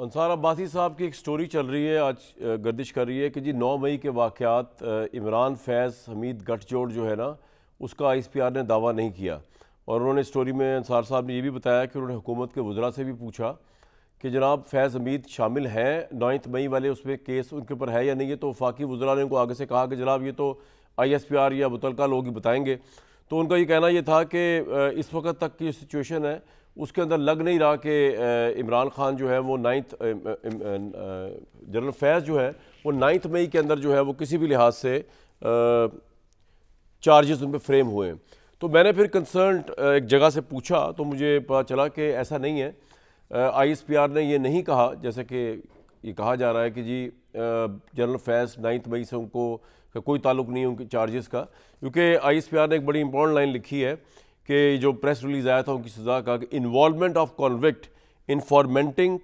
अंसार अब्बासी साहब की एक स्टोरी चल रही है, आज गर्दिश कर रही है कि जी 9 मई के वाक़यात इमरान फैज़ हमीद गठजोड़ जो है ना, उसका ISPR ने दावा नहीं किया। और उन्होंने स्टोरी में अंसार साहब ने ये भी बताया कि उन्होंने हुकूमत के वज़रा से भी पूछा कि जनाब फैज़ हमीद शामिल हैं 9 मई वाले उसमें केस उनके ऊपर है या नहीं है। तो वफाकी वज़रा ने उनको आगे से कहा कि जनाब ये तो ISPR या मुतलका लोग ही बताएंगे। तो उनका ये कहना ये था कि इस वक्त तक की सिचुएशन है उसके अंदर लग नहीं रहा कि इमरान खान जो है वो जनरल फैज़ जो है वो 9 मई के अंदर जो है वो किसी भी लिहाज से चार्जेस उन पर फ्रेम हुए हैं। तो मैंने फिर कंसर्न एक जगह से पूछा तो मुझे पता चला कि ऐसा नहीं है। ISPR ने ये नहीं कहा जैसे कि ये कहा जा रहा है कि जी जनरल फैज़ 9 मई से उनको कोई ताल्लुक़ नहीं है उनके चार्जेस का, क्योंकि ISPR ने एक बड़ी इंपॉर्टेंट लाइन लिखी है कि जो प्रेस रिलीज़ आया था उनकी सज़ा का कि involvement of convict in fomenting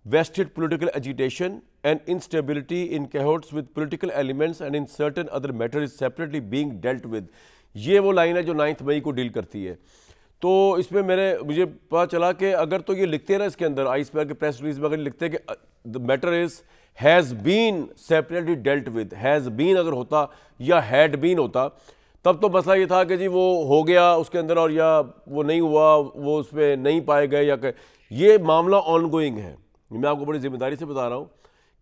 vested political agitation and instability in cohorts with political elements and in certain other matters is separately being dealt with। ये वो लाइन है जो 9 मई को डील करती है। तो इसमें मुझे पता चला कि अगर तो ये लिखते हैं ना इसके अंदर ISPR के प्रेस रिलीज में अगर लिखते हैं कि the matter is has been separately dealt with, has been अगर होता या हैड बीन होता तब तो मसला ये था कि जी वो हो गया उसके अंदर और या वो नहीं हुआ, वो उसमें नहीं पाए गए या ये मामला ऑन गोइंग है। मैं आपको बड़ी जिम्मेदारी से बता रहा हूँ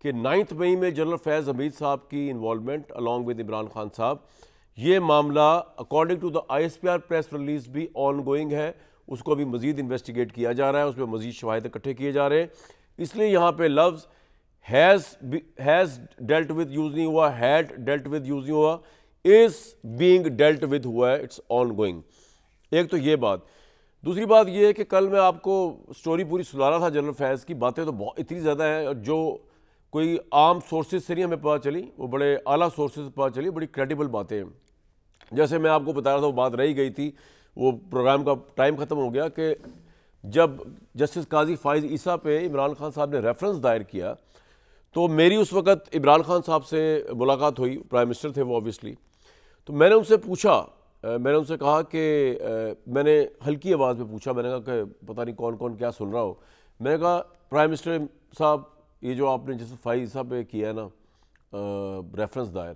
कि 9 मई में जनरल फैज़ हमीद साहब की involvement along with Imran Khan साहब, ये मामला according to the ISPR press release भी ऑन गोइंग है। उसको अभी मजीद इन्वेस्टिगेट किया जा रहा है, उसमें मजीद शवाहिद इकट्ठे किए जा रहे हैं। इसलिए यहाँ पे लफ्ज़ हैज़ डेल्ट विद यूज़ नहीं हुआ, हैड डेल्ट विद यूज़ नहीं हुआ, इज़ बीइंग डेल्ट विद हुआ है, इट्स ऑन गोइंग। एक तो ये बात। दूसरी बात यह है कि कल मैं आपको स्टोरी पूरी सुना रहा था जनरल फैज़ की, बातें तो बहुत इतनी ज़्यादा हैं और जो कोई आम सोर्सेज से नहीं हमें पता चली, वो बड़े आला सोर्सेज से पता चली, बड़ी क्रेडिबल बातें हैं। जैसे मैं आपको बता रहा था वो बात रही गई थी, वो प्रोग्राम का टाइम ख़त्म हो गया कि जब जस्टिस काजी फ़ाइज़ ईसा पे इमरान खान साहब ने रेफरेंस दायर किया तो मेरी उस वक़्त इमरान खान साहब से मुलाकात हुई, प्राइम मिनिस्टर थे वो ऑब्वियसली। तो मैंने उनसे पूछा, मैंने उनसे कहा कि मैंने हल्की आवाज़ में पूछा, मैंने कहा कि पता नहीं कौन कौन क्या सुन रहा हो। मैंने कहा प्राइम मिनिस्टर साहब ये जो आपने जैसे फ़ाइज़ साहब पे किया है ना रेफरेंस दायर,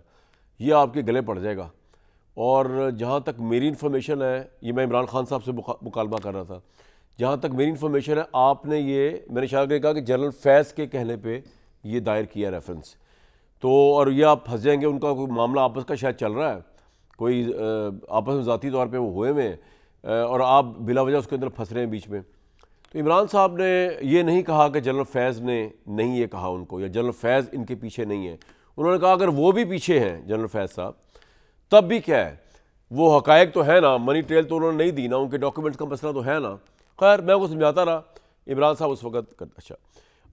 ये आपके गले पड़ जाएगा। और जहाँ तक मेरी इन्फॉर्मेशन है, ये मैं इमरान खान साहब से मुकालमा कर रहा था, जहाँ तक मेरी इन्फॉर्मेशन है आपने ये, मैंने शायद कहा कि जनरल फैज़ के कहने पर ये दायर किया रेफरेंस, तो और ये आप फंस जाएंगे, उनका कोई मामला आपस का शायद चल रहा है, कोई आपस में ज़ाती तौर पे वो हुए हुए हैं और आप बिला वजह उसके अंदर फंस रहे हैं बीच में। तो इमरान साहब ने ये नहीं कहा कि जनरल फैज़ ने नहीं ये कहा उनको या जनरल फैज़ इनके पीछे नहीं है। उन्होंने कहा अगर वो भी पीछे हैं जनरल फैज़ साहब तब भी क्या है, वो हकायक तो है ना, मनी ट्रेल तो उन्होंने नहीं दी ना, उनके डॉक्यूमेंट्स का मसला तो है ना। खैर मैं उसको समझाता रहा, इमरान साहब उस वक्त अच्छा।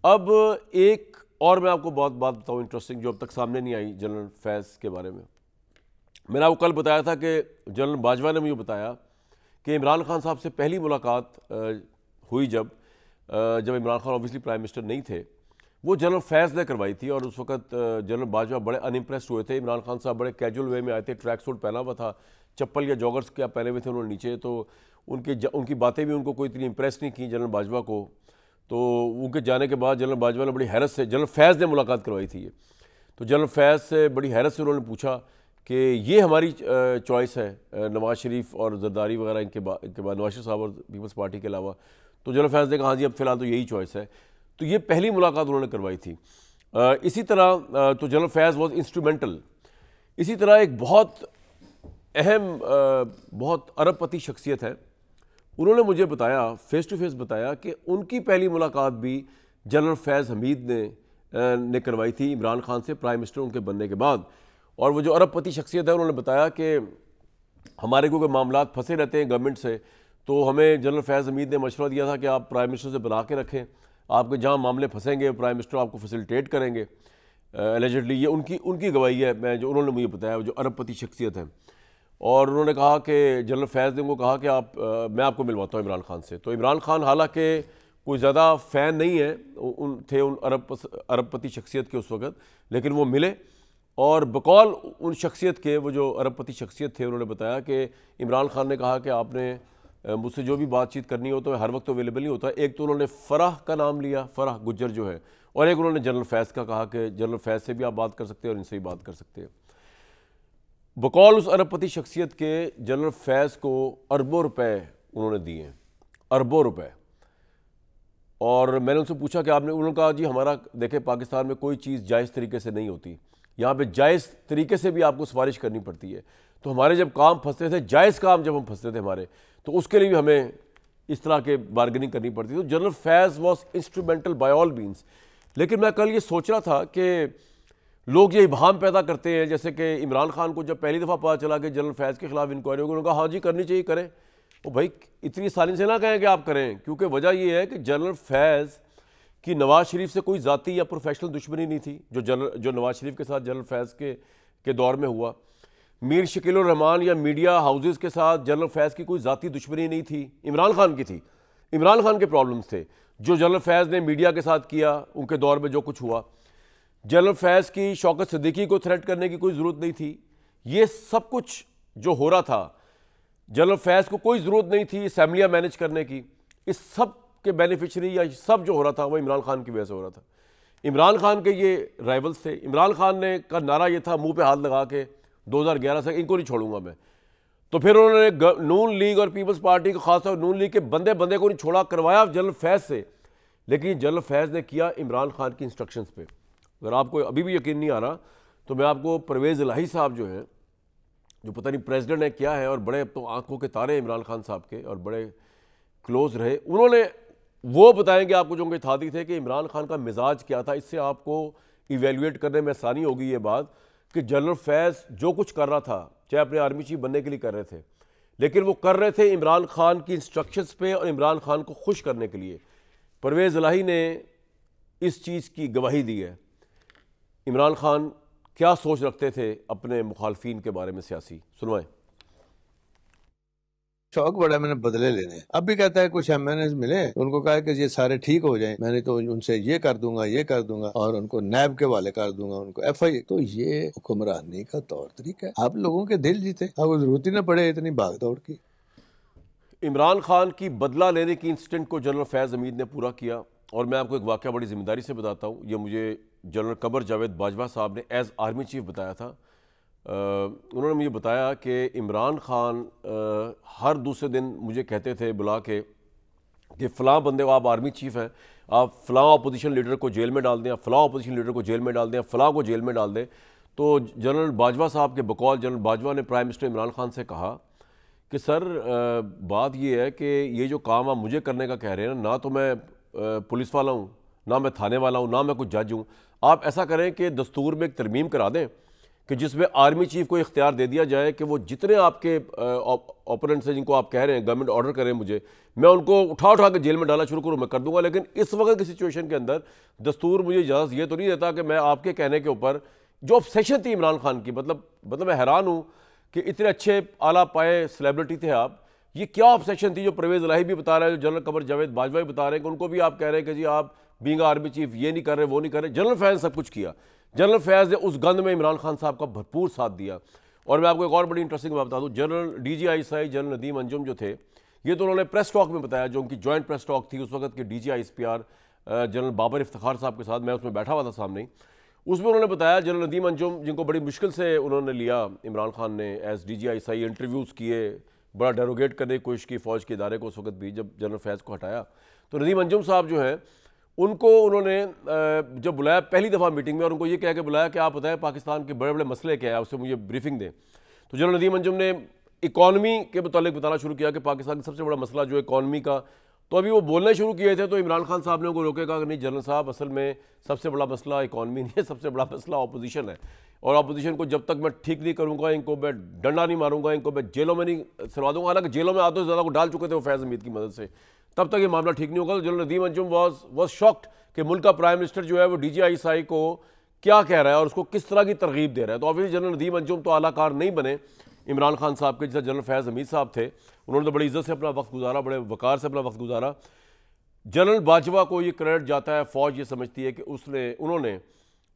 अब एक और मैं आपको बात बताऊँ इंटरेस्टिंग जो अब तक सामने नहीं आई जनरल फैज़ के बारे में। मैंने आपको कल बताया था कि जनरल बाजवा ने मुझे बताया कि इमरान खान साहब से पहली मुलाकात हुई जब Imran Khan obviously prime minister नहीं थे, वो जनरल फैज़ ने करवाई थी। और उस वक्त जनरल बाजवा बड़े अनइम्प्रेस्ड हुए थे। इमरान खान साहब बड़े कैजुअल वे में आए थे, ट्रैक सूट पहना हुआ था, चप्पल या जॉगर्स क्या पहने हुए थे उन्होंने नीचे, तो उनकी बातें भी उनको कोई इतनी इंप्रेस नहीं की जनरल बाजवा को। तो उनके जाने के बाद जनरल बाजवा ने बड़ी हैरत से, जनरल फैज़ ने मुलाकात करवाई थी ये, तो जनरल फैज़ से बड़ी हैरत से उन्होंने पूछा कि ये हमारी चॉइस है नवाज़ शरीफ और जरदारी वगैरह इनके बाद नवाज शरीफ साहब और पीपल्स पार्टी के अलावा। तो जनरल फैज़ ने कहा जी अब फ़िलहाल तो यही चॉइस है। तो ये पहली मुलाकात उन्होंने करवाई थी। इसी तरह तो जनरल फैज़ वॉज इंस्ट्रूमेंटल। इसी तरह एक बहुत अहम बहुत अरबपति शख्सियत है, उन्होंने मुझे बताया, फ़ेस टू फेस बताया कि उनकी पहली मुलाकात भी जनरल फैज़ हमीद ने करवाई थी इमरान खान से प्राइम मिनिस्टर उनके बनने के बाद। और वो जो अरबपति शख्सियत है उन्होंने बताया कि हमारे को मामला फंसे रहते हैं गवर्नमेंट से, तो हमें जनरल फैज़ हमीद ने मशवरा दिया था कि आप प्राइम मिनिस्टर से बना के रखें, आपके जहाँ मामले फंसेंगे प्राइम मिनिस्टर आपको फैसिलिटेट करेंगे। एलिजिडली ये उनकी गवाही है, जो उन्होंने मुझे बताया, जो अरबपति शख्सियत है। और उन्होंने कहा कि जनरल फैज़ ने उनको कहा कि मैं आपको मिलवाता हूँ इमरान खान से। तो इमरान खान हालांकि कोई ज़्यादा फ़ैन नहीं है उन अरबपति शख्सियत के उस वक़्त, लेकिन वो मिले और बकौल उन शख्सियत के, वो जो अरबपति शख्सियत थे, उन्होंने बताया कि इमरान खान ने कहा कि आपने मुझसे जो भी बातचीत करनी हो तो मैं हर वक्त अवेलेबल नहीं होता। एक तो उन्होंने फ़राह का नाम लिया, फ़राह गुज्जर जो है, और एक उन्होंने जनरल फैज़ का कहा कि जनरल फैज़ से भी आप बात कर सकते हैं और इनसे भी बात कर सकते हैं। बकौल उस अरबपति शख्सियत के जनरल फैज़ को अरबों रुपए उन्होंने दिए हैं, अरबों रुपए। और मैंने उनसे पूछा कि आपने, उन्होंने कहा जी हमारा देखें पाकिस्तान में कोई चीज़ जायज़ तरीके से नहीं होती, यहाँ पे जायज़ तरीके से भी आपको सिफारिश करनी पड़ती है। तो हमारे जब काम फंसते थे, जायज़ काम जब हम फंसते थे हमारे, तो उसके लिए भी हमें इस तरह के बार्गेनिंग करनी पड़ती थी। तो general Faiz was instrumental by all means. लेकिन मैं कल ये सोच रहा था कि लोग ये इबहाम पैदा करते हैं, जैसे कि इमरान खान को जब पहली दफ़ा पता चला कि जनरल फैज़ के खिलाफ इंक्वायरी होगी, उन्होंने कहा हाँ जी करनी चाहिए, करें। तो भाई इतनी आसानी से ना कहें कि आप करें, क्योंकि वजह यह है कि जनरल फैज़ कि नवाज़ शरीफ से कोई ज़ाती या प्रोफेशनल दुश्मनी नहीं थी जो नवाज़ शरीफ के साथ जनरल फैज़ के दौर में हुआ। मीर शकील उर रहमान या मीडिया हाउसेस के साथ जनरल फैज़ की कोई ज़ाती दुश्मनी नहीं थी, इमरान खान की थी। इमरान खान के प्रॉब्लम्स थे जो जनरल फैज़ ने मीडिया के साथ किया, उनके दौर में जो कुछ हुआ। जनरल फैज़ की शौकत सिद्दीकी को थ्रेट करने की कोई ज़रूरत नहीं थी। ये सब कुछ जो हो रहा था, जनरल फैज़ को कोई ज़रूरत नहीं थी असम्बलियाँ मैनेज करने की। इस सब के बेनिफिशरी या सब जो हो रहा था वो इमरान खान की वजह से हो रहा था। इमरान खान के ये राइवल्स थे। इमरान खान ने का नारा ये था मुंह पे हाथ लगा के 2011 से, इनको नहीं छोड़ूंगा मैं। तो फिर उन्होंने नून लीग और पीपल्स पार्टी को, खासतौर नून लीग के बंदे को नहीं छोड़ा, करवाया जनरल फैज़ से। लेकिन जनरल फैज़ ने किया इमरान खान की इंस्ट्रक्शंस पे। अगर आपको अभी भी यकीन नहीं आ रहा तो मैं आपको, परवेज़ इलाही साहब जो हैं, जो पता नहीं प्रेसिडेंट है क्या है, और बड़े अब तो आंखों के तारे इमरान खान साहब के और बड़े क्लोज रहे, उन्होंने वो बताएंगे आपको जो उनके थाती थे कि इमरान खान का मिजाज क्या था। इससे आपको इवेल्युएट करने में आसानी होगी ये बात कि जनरल फैज़ जो कुछ कर रहा था, चाहे अपने आर्मी चीफ बनने के लिए कर रहे थे, लेकिन वो कर रहे थे इमरान खान की इंस्ट्रक्शंस पे और इमरान खान को खुश करने के लिए। परवेज़ इलाही ने इस चीज़ की गवाही दी है। इमरान खान क्या सोच रखते थे अपने मुखालफीन के बारे में सियासी, सुनवाएं। शौक बड़ा मैंने बदले लेने। अब भी कहता है कुछ एमएनएस मिले, उनको कहा कि ये सारे ठीक हो जाएं, मैंने तो उनसे ये कर दूंगा और उनको नैब के वाले कर दूंगा, उनको एफआई। तो ये हुक्मरानी का तौर तरीका है। आप लोगों के दिल जीते, अब जरूरत ही ना पड़े इतनी भाग दौड़ की। इमरान खान की बदला लेने की इंसिडेंट को जनरल फैज़ हमीद ने पूरा किया। और मैं आपको एक वाक़या बड़ी जिम्मेदारी से बताता हूँ। ये मुझे जनरल कमर जावेद बाजवा साहब ने एज़ आर्मी चीफ बताया था। उन्होंने मुझे बताया कि इमरान खान हर दूसरे दिन मुझे कहते थे बुला के कि फ़लाँ बंदे को, आप आर्मी चीफ़ हैं, आप फ़लाँ अपोजिशन लीडर को जेल में डाल दें, फ़लाँ अपोजिशन लीडर को जेल में डाल दें, फ़लाँ को जेल में डाल दें। तो जनरल बाजवा साहब के बकौल जनरल बाजवा ने प्राइम मिनिस्टर इमरान खान से कहा कि सर बात ये है कि ये जो काम आप मुझे करने का कह रहे हैं ना तो मैं पुलिस वाला हूँ, ना मैं थाने वाला हूँ, ना मैं कुछ जज हूँ। आप ऐसा करें कि दस्तूर में एक तरमीम करा दें कि जिसमें आर्मी चीफ को इख्तियार दे दिया जाए कि वो जितने आपके ओपोनेंट्स हैं जिनको आप कह रहे हैं गवर्नमेंट ऑर्डर करें मुझे, मैं उनको उठा के जेल में डालना शुरू करूँ, मैं कर दूंगा। लेकिन इस वक्त की सिचुएशन के अंदर दस्तूर मुझे इजाज़त ये तो नहीं देता कि मैं आपके कहने के ऊपर, जो ऑब्सेशन थी इमरान खान की, मतलब मैं हैरान हूँ कि इतने अच्छे आला पाए सेलिब्रिटी थे आप, ये क्या ऑब्सेशन थी जो परवेज़ इलाही भी बता रहे हैं, जो जनरल कमर जावेद बाजवा भी बता रहे हैं कि उनको भी आप कह रहे हैं कि जी आप बीइंग आर्मी चीफ ये नहीं कर रहे, वो नहीं कर रहे। जनरल फैज़ सब कुछ किया। जनरल फैज़ ने उस गंद में इमरान खान साहब का भरपूर साथ दिया। और मैं आपको एक और बड़ी इंटरेस्टिंग बात बता दूँ, general DGISI general Nadeem Anjum जो थे, ये तो उन्होंने प्रेस टॉक में बताया, जो उनकी जॉइंट प्रेस टॉक थी उस वक्त के DGISPR जनरल बाबर इफ्तिखार साहब के साथ, मैं उसमें बैठा हुआ था सामने ही, उसमें उन्होंने बताया जनरल नदीम अंजुम, जिनको बड़ी मुश्किल से उन्होंने लिया इमरान खान ने एज DGISI, इंटरव्यूज़ किए, बड़ा डेरोगेट करने की कोशिश की फ़ौज के इदारे को उस वक्त भी, जब जनरल फैज़ को हटाया। तो नदीम अंजुम साहब जो हैं, उनको उन्होंने जब बुलाया पहली दफ़ा मीटिंग में, और उनको ये कह के बुलाया कि आप बताएं पाकिस्तान के बड़े बड़े मसले क्या है, उससे मुझे ब्रीफिंग दें। तो जनरल नदीम अंजुम ने इकॉनमी के मुतालिक बताना शुरू किया कि पाकिस्तान का सबसे बड़ा मसला जो है इकॉनमी का। तो अभी वो बोलने शुरू किए थे तो इमरान खान साहब ने उनको रोके, कहा कि नहीं जनरल साहब, असल में सबसे बड़ा मसला इकॉनमी नहीं है, सबसे बड़ा मसला अपोजिशन है, और अपोजिशन को जब तक मैं ठीक नहीं करूँगा, इनको मैं डंडा नहीं मारूंगा, इनको मैं जेलों में नहीं सरवा दूंगा। हालांकि जेलों में आधे से ज़्यादा को डाल चुके थे वो फैज़ हमीद की मदद से, तब तक ये मामला ठीक नहीं होगा। तो general Nadeem Anjum was shocked कि मुल्क का प्राइम मिनिस्टर जो है वो DGISI को क्या कह रहा है और उसको किस तरह की तरगीब दे रहा है। तो ऑब्वियसली जनरल नदीम अंजुम तो आलाकार नहीं बने इमरान खान साहब के, जैसा जनरल फैज़ हमीद साहब थे, उन्होंने तो बड़ी इज्जत से अपना वक्त गुजारा, बड़े वकार से अपना वक्त गुजारा। जनरल बाजवा को ये क्रेडिट जाता है, फ़ौज ये समझती है कि उन्होंने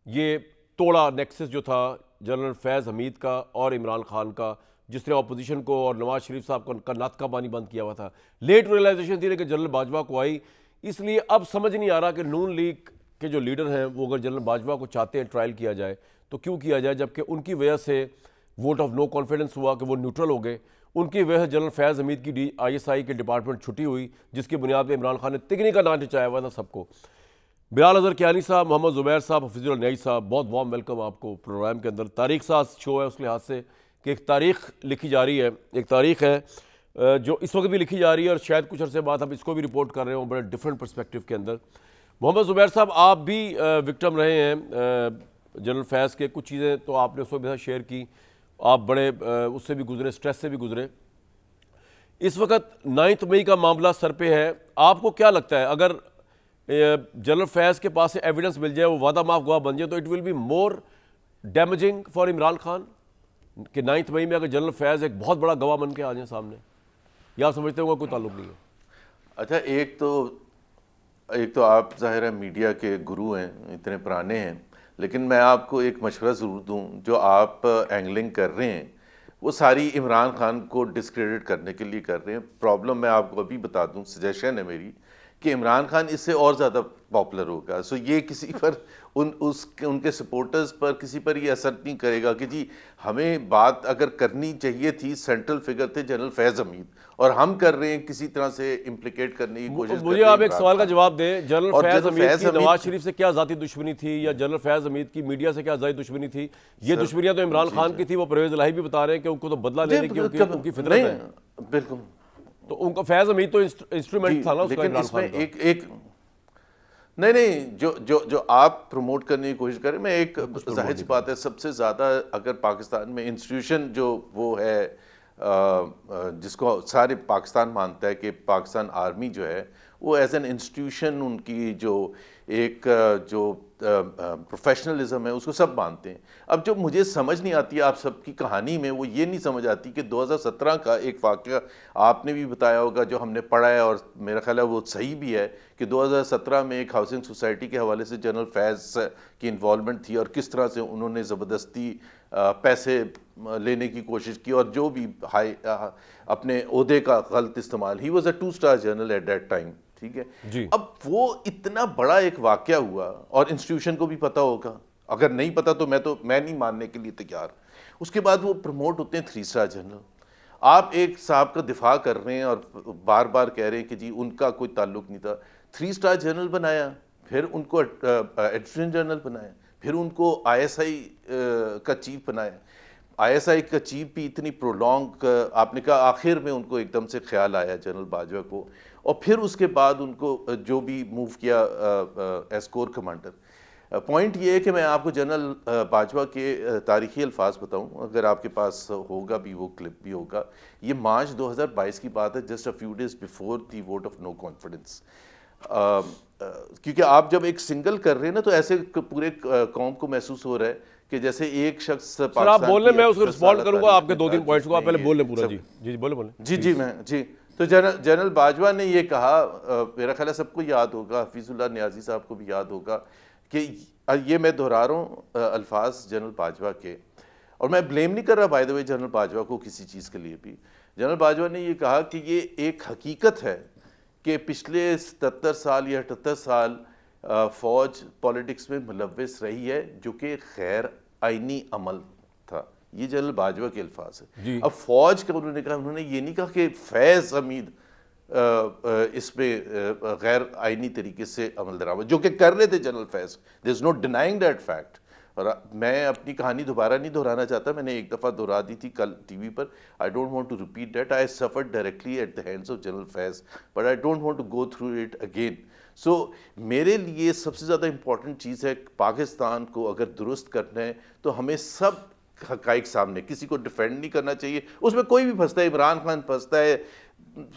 ये तोड़ा नेक्सस जो था जनरल फैज़ हमीद का और इमरान खान का, जिसने अपोजिशन को और नवाज शरीफ साहब का नाथ का पानी बंद किया हुआ था। लेट रियलाइजेशन थी लेकिन जनरल बाजवा को आई, इसलिए अब समझ नहीं आ रहा कि नून लीग के जो लीडर हैं वो अगर जनरल बाजवा को चाहते हैं ट्रायल किया जाए तो क्यों किया जाए, जबकि उनकी वजह से वोट ऑफ नो कॉन्फिडेंस हुआ कि वो न्यूट्रल हो गए। उनकी वजह से जनरल फैज़ हमीद की ISI के डिपार्टमेंट छुट्टी हुई, जिसकी बुनियाद पर इमरान खान ने तिगनी का नाम नचाया हुआ था सबको। बिलाल अजहर कियानी साहब, मोहम्मद ज़ुबैर साहब, हफीजुल न्याई साहब, बहुत वार्म वेलकम आपको प्रोग्राम के अंदर। तारीख साथ शो है उस लिहाज से कि एक तारीख लिखी जा रही है, एक तारीख है जो इस वक्त भी लिखी जा रही है और शायद कुछ अर्से बाद हम इसको भी रिपोर्ट कर रहे हो बड़े डिफरेंट पर्सपेक्टिव के अंदर। मोहम्मद ज़ुबैर साहब, आप भी विक्टिम रहे हैं जनरल फैज़ के, कुछ चीज़ें तो आपने उस वक्त मेरे साथ शेयर की, आप बड़े उससे भी गुजरे, स्ट्रेस से भी गुजरे। इस वक्त 9 मई का मामला सर पे है, आपको क्या लगता है अगर जनरल फैज़ के पास से एविडेंस मिल जाए, वो वादा माफ गवाह बन जाए, तो it will be more damaging for Imran Khan कि 9 मई में अगर जनरल फैज़ एक बहुत बड़ा गवाह बन के आ जाए सामने, या आप समझते हो कोई ताल्लुक नहीं है? अच्छा, एक तो आप ज़ाहिर है मीडिया के गुरु हैं, इतने पुराने हैं, लेकिन मैं आपको एक मशवरा ज़रूर दूं, जो आप एंगलिंग कर रहे हैं वो सारी इमरान खान को डिस्क्रेडिट करने के लिए कर रहे हैं। प्रॉब्लम मैं आपको अभी बता दूं, सजेशन है मेरी कि इमरान खान इससे और ज़्यादा पॉपुलर होगा। सो ये किसी पर उनके सपोर्टर्स पर किसी पर ये असर नहीं करेगा कि जी हमें बात अगर करनी चाहिए थी, सेंट्रल फिगर थे जनरल फैज़ हमीद और हम कर रहे हैं किसी तरह से इम्प्लिकेट करने की कोशिश। मुझे आप एक सवाल का जवाब दें, जनरल फैज़ हमीद की नवाज शरीफ से क्या ज़ाती दुश्मनी थी, या जनरल फैज़ हमीद की मीडिया से क्या ज़ाती दुश्मनी थी? ये दुश्मनियां तो इमरान खान की थी, वो परवेज़ इलाही भी बता रहे हैं कि उनको तो बदला लेने की उनकी फितरत है। बिल्कुल, तो उनका फैज़ हमीद तो इंस्ट्रूमेंट था ना उसका इमरान खान का। एक नहीं, जो आप प्रमोट करने की कोशिश करें, मैं एक जाहिर सी बात है, सबसे ज़्यादा अगर पाकिस्तान में इंस्टीट्यूशन जो वो है जिसको सारे पाकिस्तान मानता है कि पाकिस्तान आर्मी जो है वो एज एन इंस्टीट्यूशन, उनकी जो एक जो प्रोफेशनलिज्म है उसको सब मानते हैं। अब जो मुझे समझ नहीं आती आप सबकी कहानी में, वो ये नहीं समझ आती कि 2017 का एक वाक़या आपने भी बताया होगा, जो हमने पढ़ा है और मेरा ख्याल है वो सही भी है, कि 2017 में एक हाउसिंग सोसाइटी के हवाले से जनरल फैज़ की इन्वॉल्वमेंट थी और किस तरह से उन्होंने ज़बरदस्ती पैसे लेने की कोशिश की और जो भी अपने ओहदे का गलत इस्तेमाल। ही वॉज अ 2-स्टार जनरल एट दैट टाइम, ठीक है। अब वो इतना बड़ा एक वाकया हुआ और इंस्टीट्यूशन को भी पता होगा, अगर नहीं पता तो मैं नहीं मानने के लिए तैयार। उसके बाद वो प्रमोट होते हैं 3 स्टार जनरल। आप एक साहब का दिफा कर रहे हैं और बार बार कह रहे हैं कि जी उनका कोई ताल्लुक नहीं था। 3 स्टार जनरल बनाया, फिर उनको एडिशनल जनरल बनाया, फिर उनको ISI का चीफ बनाया। ISI का चीफ भी इतनी प्रोलॉन्ग, आपने कहा आखिर में उनको एकदम से ख्याल आया जनरल बाजवा को, और फिर उसके बाद उनको जो भी मूव किया एज कोर कमांडर। पॉइंट ये है कि मैं आपको जनरल बाजवा के तारीखी अल्फाज बताऊं, अगर आपके पास होगा भी, वो क्लिप भी होगा। ये मार्च 2022 की बात है, just a few days before the vote of no confidence. क्योंकि आप जब एक सिंगल कर रहे हैं ना, तो ऐसे पूरे कौम को महसूस हो रहा है कि जैसे एक शख्स आप बोलने, मैं उसको रिस्पॉन्ड करूंगा आपके 2-3 पॉइंट्स को, आप पहले बोल लें पूरा। जी बोले। जी तो जनरल बाजवा ने ये कहा, मेरा ख्याल है सबको याद होगा, हफीजुल्लाह नियाजी साहब को भी याद होगा, कि ये मैं दोहरा रहा हूँ अल्फाज जनरल बाजवा के, और मैं ब्लेम नहीं कर रहा by the way general Bajwa को किसी चीज़ के लिए भी। जनरल बाजवा ने ये कहा कि ये एक हकीकत है कि पिछले 77 साल या 78 साल फ़ौज पॉलिटिक्स में मुलव्वस रही है, जो कि गैर आइनी अमल था। ये जनरल बाजवा के अल्फाज है। अब फौज का उन्होंने कहा, उन्होंने ये नहीं कहा कि फैज़ हमीद इस पे गैर आइनी तरीके से अमल दरामद, जो कि कर रहे थे general Faiz, there is no denying that fact. और मैं अपनी कहानी दोबारा नहीं दोहराना चाहता, मैंने एक दफ़ा दोहरा दी थी कल टीवी पर। I don't want to repeat that. I suffered directly at the hands of general Faiz, but I don't want to go through it again. So मेरे लिए सबसे ज़्यादा इंपॉर्टेंट चीज़ है, पाकिस्तान को अगर दुरुस्त करना है तो हमें सब हक़ाइक़ सामने, किसी को डिफेंड नहीं करना चाहिए। उसमें कोई भी फंसता है, इमरान खान फंसता है,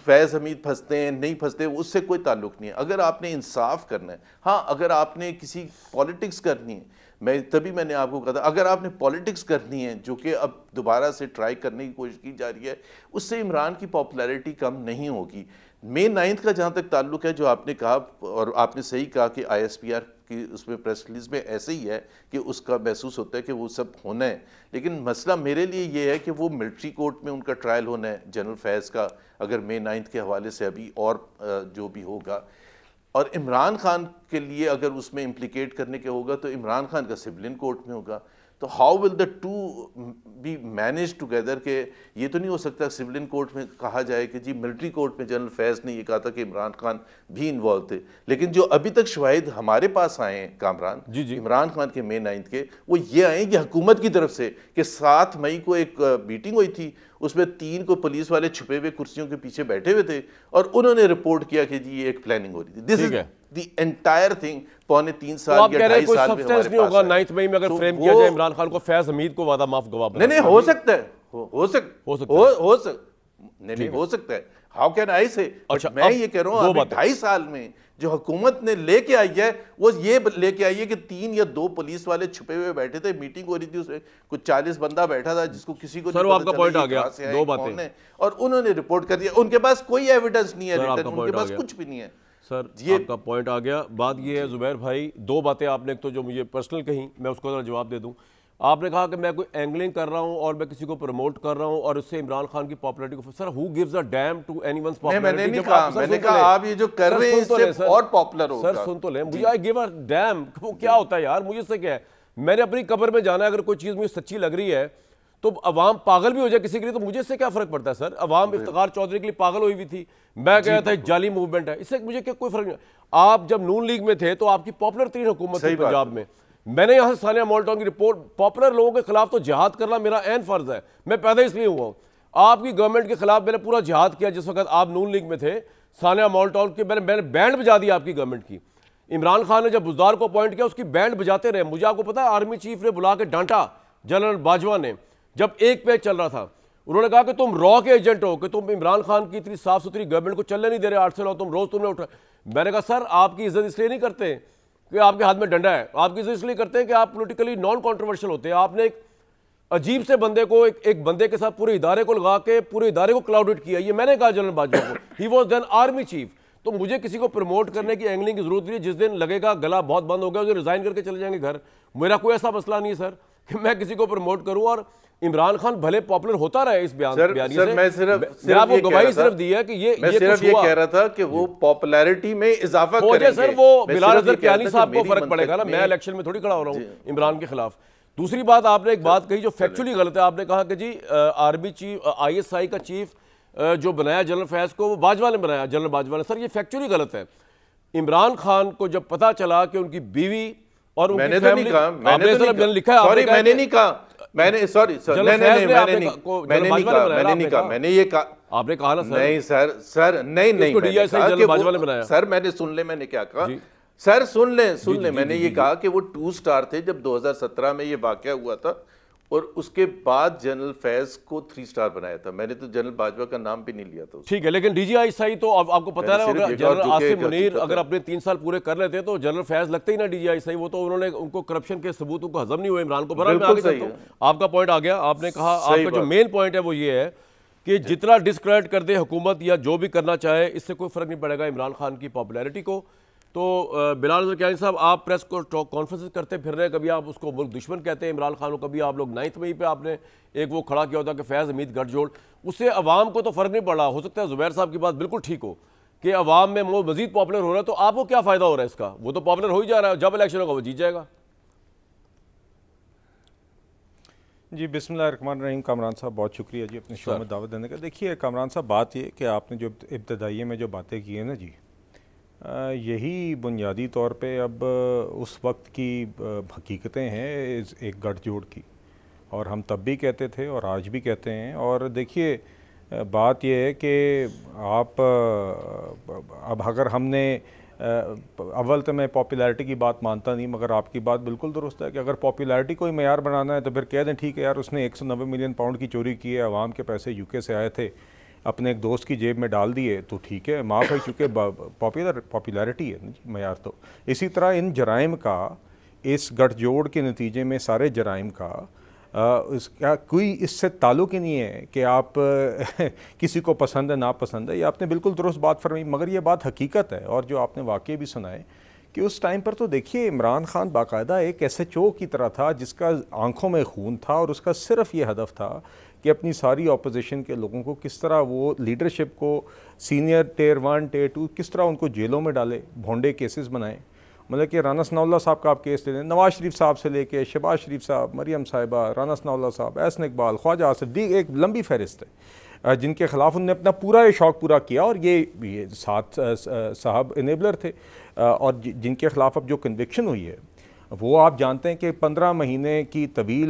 फैज़ हमीद फंसते हैं, नहीं फंसते, उससे कोई ताल्लुक नहीं है। अगर आपने इंसाफ करना है, हाँ अगर आपने किसी पॉलिटिक्स करनी है, मैंने आपको कहा था, अगर आपने पॉलिटिक्स करनी है, जो कि अब दोबारा से ट्राई करने की कोशिश की जा रही है, उससे इमरान की पॉपुलैरिटी कम नहीं होगी। May 9 का जहाँ तक ताल्लुक है, जो आपने कहा, और आपने सही कहा कि ISPR उसकी उसमें प्रेस रिलीज में ऐसे ही है कि उसका महसूस होता है कि वो सब होना है। लेकिन मसला मेरे लिए ये है कि वो मिलिट्री कोर्ट में उनका ट्रायल होना है जनरल फैज़ का, अगर May 9 के हवाले से अभी और जो भी होगा, और इमरान खान के लिए अगर उसमें इम्प्लिकेट करने के होगा तो इमरान खान का सिविलियन कोर्ट में होगा। तो how will the to be manage together के ये तो नहीं हो सकता सिविलियन कोर्ट में कहा जाए कि जी मिलिट्री कोर्ट में जनरल फैज़ ने ये कहा था कि इमरान खान भी इन्वॉल्व थे। लेकिन जो अभी तक शवाहिद हमारे पास आए हैं कामरान इमरान खान के May 9 के, वो ये आए कि हुकूमत की तरफ से कि 7 मई को एक मीटिंग हुई थी, उसमें 3 को पुलिस वाले छुपे हुए कुर्सियों के पीछे बैठे हुए थे और उन्होंने रिपोर्ट किया कि जी ये एक प्लानिंग हो रही थी। This is the entire thing. पौने 3 साल या 2.5 साल में हमारे नहीं होगा 9 मई में अगर फ्रेम किया जाए इमरान खान को फैज हमीद को वादा माफ गवाह नहीं हो सकता है, हो सकता है। हाउ कैन आई से? अच्छा, मैं ये कह रहा हूँ 2.5 साल में जो हुकूमत ने लेके आई है वो ये लेके आई है कि 3 या 2 पुलिस वाले छुपे हुए बैठे थे, मीटिंग हो रही थी, उसमें कुछ 40 बंदा बैठा था जिसको किसी को सर, आपका पॉइंट आ गया, 2 बातें, और उन्होंने रिपोर्ट कर दिया। उनके पास कोई एविडेंस नहीं है रिटर्न, उनके पास कुछ भी नहीं है। सर ये आपका पॉइंट आ गया। बात ये है जुबैर भाई, 2 बातें आपने, एक तो जो मुझे पर्सनल कही, मैं उसको जरा जवाब दे दूं। आपने कहा कि मैं कोई एंगलिंग कर रहा हूं और मैं किसी को प्रमोट कर रहा हूं और उससे इमरान खान की पॉपुलैरिटी को, sir who gives a damn to anyone's popularity? मैंने कहा आप ये जो कर रहे हैं इससे और पॉपुलर होगा। सर सुन तो ले, मुझे आई गिव अ डैम, वो क्या होता है यार, मुझे इससे क्या है? मैंने अपनी कब्र में जाना है, अगर कोई चीज मुझे सच्ची लग रही है तो अवाम पागल भी हो जाए किसी के लिए तो मुझे इससे क्या फर्क पड़ता है? सर अवाम इफ्तिखार चौधरी के लिए पागल हुई हुई थी, मैं कह था जाली मूवमेंट है, इससे मुझे क्या कोई फर्क नहीं। आप जब नून लीग में थे तो आपकी पॉपुलर 3 हुकूमत थी पंजाब में। मैंने यहां से सानिया मोल्टन की रिपोर्ट, पॉपुलर लोगों के खिलाफ तो जिहाद करना मेरा ऐन फर्ज है, मैं पैदा इसलिए हुआ हूं। आपकी गवर्नमेंट के खिलाफ मैंने पूरा जिहाद किया जिस वक्त आप नून लीग में थे। सानिया मोल्टन की मैंने बैंड बजा दी आपकी गवर्नमेंट की। इमरान खान ने जब बुजदार को अपॉइंट किया उसकी बैंड बजाते रहे। मुझे आपको पता है आर्मी चीफ ने बुला के डांटा जनरल बाजवा ने, जब एक पेज चल रहा था, उन्होंने कहा कि तुम रॉ के एजेंट हो, कि तुम इमरान खान की इतनी साफ सुथरी गवर्नमेंट को चलने नहीं दे रहे 8 से 9, तुम रोज तुमने उठा। मैंने कहा सर आपकी इज्जत इसलिए नहीं करते कि आपके हाथ में डंडा है, आपकी इज्जत इसलिए करते हैं कि आप पॉलिटिकली नॉन कॉन्ट्रोवर्शियल होते हैं। आपने एक अजीब से बंदे को एक बंदे के साथ पूरे इदारे को लगा के पूरे इदारे को क्लाउडेड किया, ये मैंने कहा जनरल बाजवा को। He was then army chief. तो मुझे किसी को प्रमोट करने की एंगलिंग की जरूरत नहीं है। जिस दिन लगेगा गला बहुत बंद हो गया उसे रिजाइन करके चले जाएंगे घर। मेरा कोई ऐसा मसला नहीं है सर कि मैं किसी को प्रमोट करूं, और इमरान खान भले पॉपुलर होता रहे इस बयान से। मैं सिर्फ आपको गवाही सिर्फ दी है कि ये सिर्फ ये कह रहा था कि वो पॉपुलैरिटी में इजाफा करेंगे। सर वो बिलाल अजहर कियानी साहब को फर्क पड़ेगा ना, मैं इलेक्शन में थोड़ी खड़ा हो रहा हूँ इमरान के खिलाफ। दूसरी बात, आपने एक बात कही जो फैक्चुअली गलत है। आपने कहा कि जी आर्मी चीफ, ISI का चीफ जो बनाया जनरल फैज को वो बाजवा ने बनाया, जनरल बाजवा ने। सर ये फैक्चुअली गलत है। इमरान खान को जब पता चला कि उनकी बीवी और उनकी मैंने फैमिली, तो नहीं कहा, मैंने लिखा है, सॉरी मैंने नहीं कहा, मैंने सॉरी सर मैंने नहीं कहा, मैंने ये कहा, आपने कहा ना सर। नहीं सर नहीं सर मैंने सुन ले, मैंने क्या कहा सर, सुन ले मैंने ये कहा कि वो 2 स्टार थे जब 2017 में ये वाकया हुआ था, और उसके बाद जनरल फैज को 3 स्टार बनाया था। मैंने तो जनरल बाजवा का नाम भी नहीं लिया था। ठीक है, लेकिन DGI तो आपको पता है ना, जनरल आसिम मुनीर अगर अपने 3 साल पूरे कर लेते तो जनरल फैज लगते ही ना DGI। वो तो उन्होंने, उनको करप्शन के सबूत उनको हजम नहीं हुए इमरान को। आपका पॉइंट आ गया। आपने कहा आपका जो मेन पॉइंट है वो ये है कि जितना डिस्क्रेडिट कर दे हुकूमत या जो भी करना चाहे, इससे कोई फर्क नहीं पड़ेगा इमरान खान की पॉपुलैरिटी को। तो बिलाल अजहर कियानी साहब, आप प्रेस को कॉन्फ्रेंस करते फिर रहे, कभी आप उसको मुल्क दुश्मन कहते हैं इमरान खान को, कभी आप लोग 9 मई पे आपने एक वो खड़ा किया होता कि फैज़ हमीद गठजोड़, उससे अवाम को तो फर्क नहीं पड़ा। हो सकता है जुबैर साहब की बात बिल्कुल ठीक हो कि अवाम में वो मजीद पॉपुलर हो रहा है, तो आपको क्या फायदा हो रहा है इसका? वो तो पॉपुलर हो ही जा रहा है, जब इलेक्शन होगा वो जीत जाएगा। जी बिस्मिल्लाहिर्रहमानिर्रहीम। कामरान साहब बहुत शुक्रिया जी अपने शो में दावत देने का। देखिए कामरान साहब, बात ये कि आपने जो इब्तदाइये में जो बातें की हैं ना जी, यही बुनियादी तौर पे अब उस वक्त की हकीकतें हैं एक गठजोड़ की, और हम तब भी कहते थे और आज भी कहते हैं। और देखिए बात यह है कि आप अब अगर हमने अव्वल तो मैं पॉपुलैरिटी की बात मानता नहीं, मगर आपकी बात बिल्कुल दुरुस्त है कि अगर पॉपुलैरिटी कोई मेयार बनाना है तो फिर कह दें ठीक है यार उसने 190 मिलियन पाउंड की चोरी की है, अवाम के पैसे UK से आए थे, अपने एक दोस्त की जेब में डाल दिए, तो ठीक है माफ़ है, क्योंकि पॉपुलैरिटी है मयार। तो इसी तरह इन जराइम का, इस गठजोड़ के नतीजे में सारे जराइम का इसका कोई इससे ताल्लुक़ ही नहीं है कि आप किसी को पसंद है ना पसंद है। ये आपने बिल्कुल दुरुस्त बात फरमाई, मगर ये बात हकीकत है। और जो आपने वाक़ये भी सुनाए कि उस टाइम पर तो देखिए इमरान खान बाकायदा एक SHO की तरह था जिसका आंखों में खून था और उसका सिर्फ ये हदफ था कि अपनी सारी अपोजिशन के लोगों को किस तरह वो लीडरशिप को सीनियर टियर 1 टियर 2 किस तरह उनको जेलों में डाले, भोंडे केसेस बनाए। मतलब कि राना सनाउल्लाह साहब का आप केस ले लें, नवाज शरीफ साहब से लेके शहबाज शरीफ साहब, मरियम साहिबा, राना सनाउल्लाह साहब, एहसन इकबाल, ख्वाजा आसिफ, एक लंबी फहरिस्त है जिनके खिलाफ उनने अपना पूरा ये शौक पूरा किया और ये 7 साहब इनेबलर थे और जिनके खिलाफ अब जो कन्विक्शन हुई है वो आप जानते हैं कि 15 महीने की तवील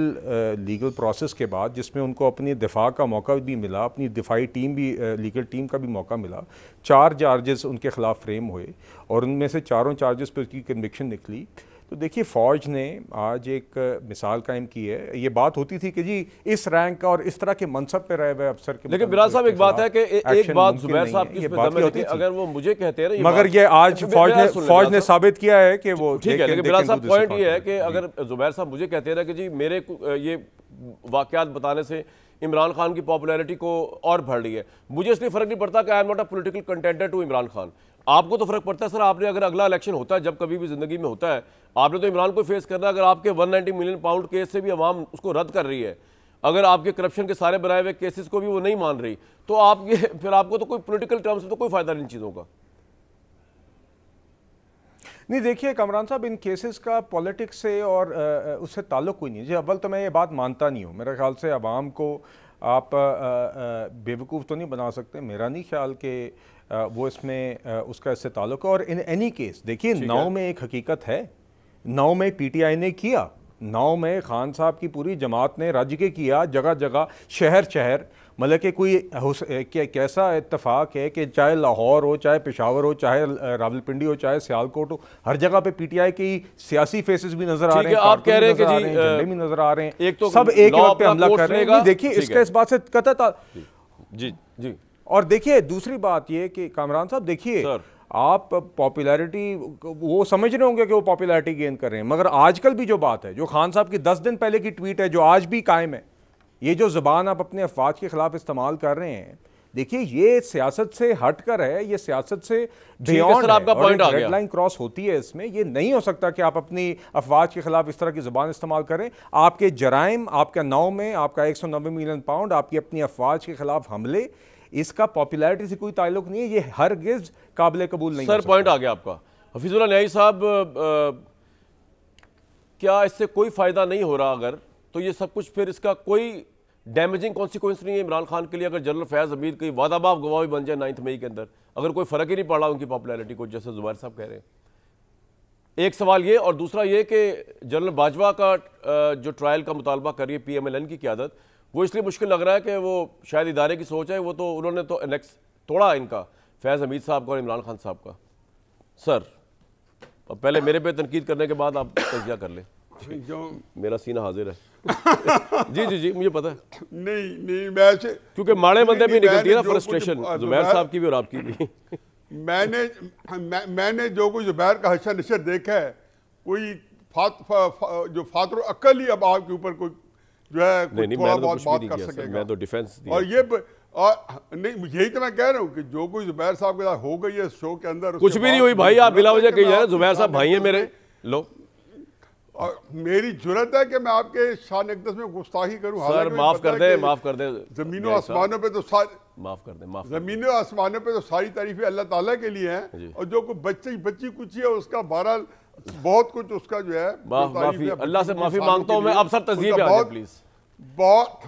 लीगल प्रोसेस के बाद, जिसमें उनको अपनी दिफा का मौका भी मिला, अपनी दिफाई टीम भी लीगल टीम का भी मौका मिला, 4 चार्जेस उनके खिलाफ फ्रेम हुए और उनमें से 4 चार्जेस पर उसकी कन्विक्शन निकली। तो देखिए फ़ौज ने आज एक मिसाल कायम की है। ये बात होती थी कि जी इस रैंक का और इस तरह के मनसब पे रहे हुए अफसर के, लेकिन बिलाल साहब एक बात है कि एक बात जुबैर साहब की इसमें दम है कि अगर वो मुझे कहते हैं ना, मगर ये आज फौज ने साबित किया है कि वो ठीक है। लेकिन बिलाल साहब पॉइंट ये है कि अगर जुबैर साहब मुझे कहते हैं ना कि जी मेरे ये वाकयात बताने से इमरान खान की पॉपुलैरिटी को और बढ़ रही है, मुझे इसलिए फर्क नहीं पड़ता कि I am not a political contender to Imran Khan. आपको तो फर्क पड़ता है सर, आपने अगर अगला इलेक्शन होता है, जब कभी भी जिंदगी में होता है, आपने तो इमरान को फेस करना है। अगर आपके 190 मिलियन पाउंड केस से भी अवाम उसको रद्द कर रही है, अगर आपके करप्शन के सारे बनाए हुए केसेस को भी वो नहीं मान रही, तो आप ये फिर आपको तो कोई पॉलिटिकल टर्म्स में तो कोई फायदा नहीं इन चीज़ों का। नहीं देखिए कामरान साहब, इन केसेस का पॉलिटिक्स से और उससे ताल्लुक कोई नहीं है जी। अव्वल तो मैं ये बात मानता नहीं हूँ, मेरे ख्याल से अवाम को आप बेवकूफ़ तो नहीं बना सकते। मेरा नहीं ख्याल कि वो इसमें उसका इससे ताल्लुक है। और इन एनी केस देखिए 9 में एक हकीकत है, 9 में PTI ने किया, 9 में खान साहब की पूरी जमात ने रज के किया, जगह जगह शहर शहर। मतलब कि कोई कैसा इत्तेफाक है कि चाहे लाहौर हो, चाहे पेशावर हो, चाहे रावलपिंडी हो, चाहे सियालकोट हो, हर जगह पे PTI की सियासी फेसेस भी नजर आ रहे हैं, आप कह रहे हैं कि जी झंडे भी नजर आ रहे हैं, एक तो सब एक वक्त पे हमला कर रहे हैं। देखिए इसका इस बात से कतई जी जी। और देखिए दूसरी बात ये कि कामरान साहब देखिए आप पॉपुलैरिटी वो समझ रहे होंगे कि वो पॉपुलैरिटी गेन कर रहे हैं, मगर आजकल भी जो बात है, जो खान साहब की 10 दिन पहले की ट्वीट है जो आज भी कायम है, ये जो ज़बान आप अपने अफवाज के खिलाफ इस्तेमाल कर रहे हैं, देखिए ये सियासत से हटकर है, ये सियासत से बियॉन्ड आपका पॉइंट आ गया, रेड लाइन क्रॉस होती है इसमें। ये नहीं हो सकता कि आप अपनी अफवाज के खिलाफ इस तरह की ज़बान इस्तेमाल करें। आपके जराइम, आपका 9 में आपका 190 मिलियन पाउंड, आपकी अपनी अफवाज के खिलाफ हमले, इसका पॉपुलैरिटी से कोई ताल्लुक नहीं है। ये हरगिज़ काबिल कबूल नहीं। सर पॉइंट आ गया आपका। हफीजुल्लाह न्याई साहब, क्या इससे कोई फ़ायदा नहीं हो रहा अगर, तो ये सब कुछ फिर इसका कोई डैमेजिंग कॉन्सिक्वेंस नहीं है इमरान खान के लिए? अगर जनरल फैज़ हमीद की वादाबाब गवाह भी बन जाए 9 मई के अंदर, अगर कोई फ़र्क ही नहीं पड़ा उनकी पॉपुलैरिटी को, जैसे जुबैर साहब कह रहे हैं। एक सवाल ये, और दूसरा ये कि जनरल बाजवा का जो ट्रायल का मुतालबा कर रही है PMLN की क़यादत, वो इसलिए मुश्किल लग रहा है कि वो शायद इदारे की सोच है, वो तो उन्होंने तो एनेक्स तोड़ा इनका, फैज़ हमीद साहब का और इमरान खान साहब का। सर अब पहले मेरे पे तनकीद करने के बाद आप तजिया कर लें, जो मेरा सीना हाजिर है। जी जी जी, मुझे पता है। नहीं मैं क्योंकि माड़े बंदे भी निकलती है ना फ्रस्ट्रेशन, जुबैर साहब की भी और आपकी भी। मैंने जो कुछ जुबैर का हशर नशर देखा है, कोई जो फातरो अक्ल ही अब आपके ऊपर कोई जो है थोड़ा बहुत बात कर सकेगा। मैं तो डिफेंस दिया। और ये नहीं, यही तो मैं कह रहा हूँ कि जो कोई जुबैर साहब के साथ हो गई है शो के अंदर, कुछ भी नहीं हुई भाई, आप बिला वजह कही जा रहे हैं। जुबैर साहब भाई है मेरे, लो और मेरी जुर्रत है कि मैं आपके शान अक़दस में गुस्ताखी करूं। सर माफ कर दे, माफ कर दे। जमीनों आसमानों पे तो सारी माफ कर दे, माफ। जमीनों आसमानों पे तो सारी तारीफें अल्लाह ताला के लिए हैं, और जो कोई बच्ची कुछ है उसका बहरहाल बहुत कुछ उसका जो है माफी, अल्लाह से माफी मांगता हूं मैं। अब सर तज़िये पे आ जाए प्लीज। बहुत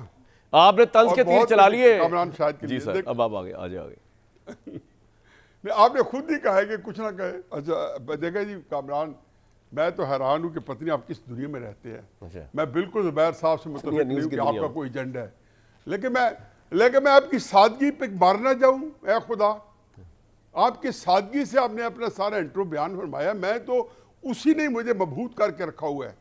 आपने तंज के तीर चला लिए कामरान शायद के जी सर, अब आप आगे आ जाओगे। आपने खुद ही कहा है कि कुछ ना कहे। अच्छा देखा जी कामरान, मैं तो हैरान हूँ कि पत्नी आप किस दुनिया में रहते हैं। मैं बिल्कुल जुबैर साहब से मुतफ़िक़ नहीं हूँ कि आपका कोई एजेंडा है, लेकिन मैं आपकी सादगी पे मार ना जाऊँ। ऐ खुदा, आपकी सादगी से आपने अपना सारा इंट्रो बयान फरमाया, मैं तो उसी ने मुझे मबहूत करके रखा हुआ है।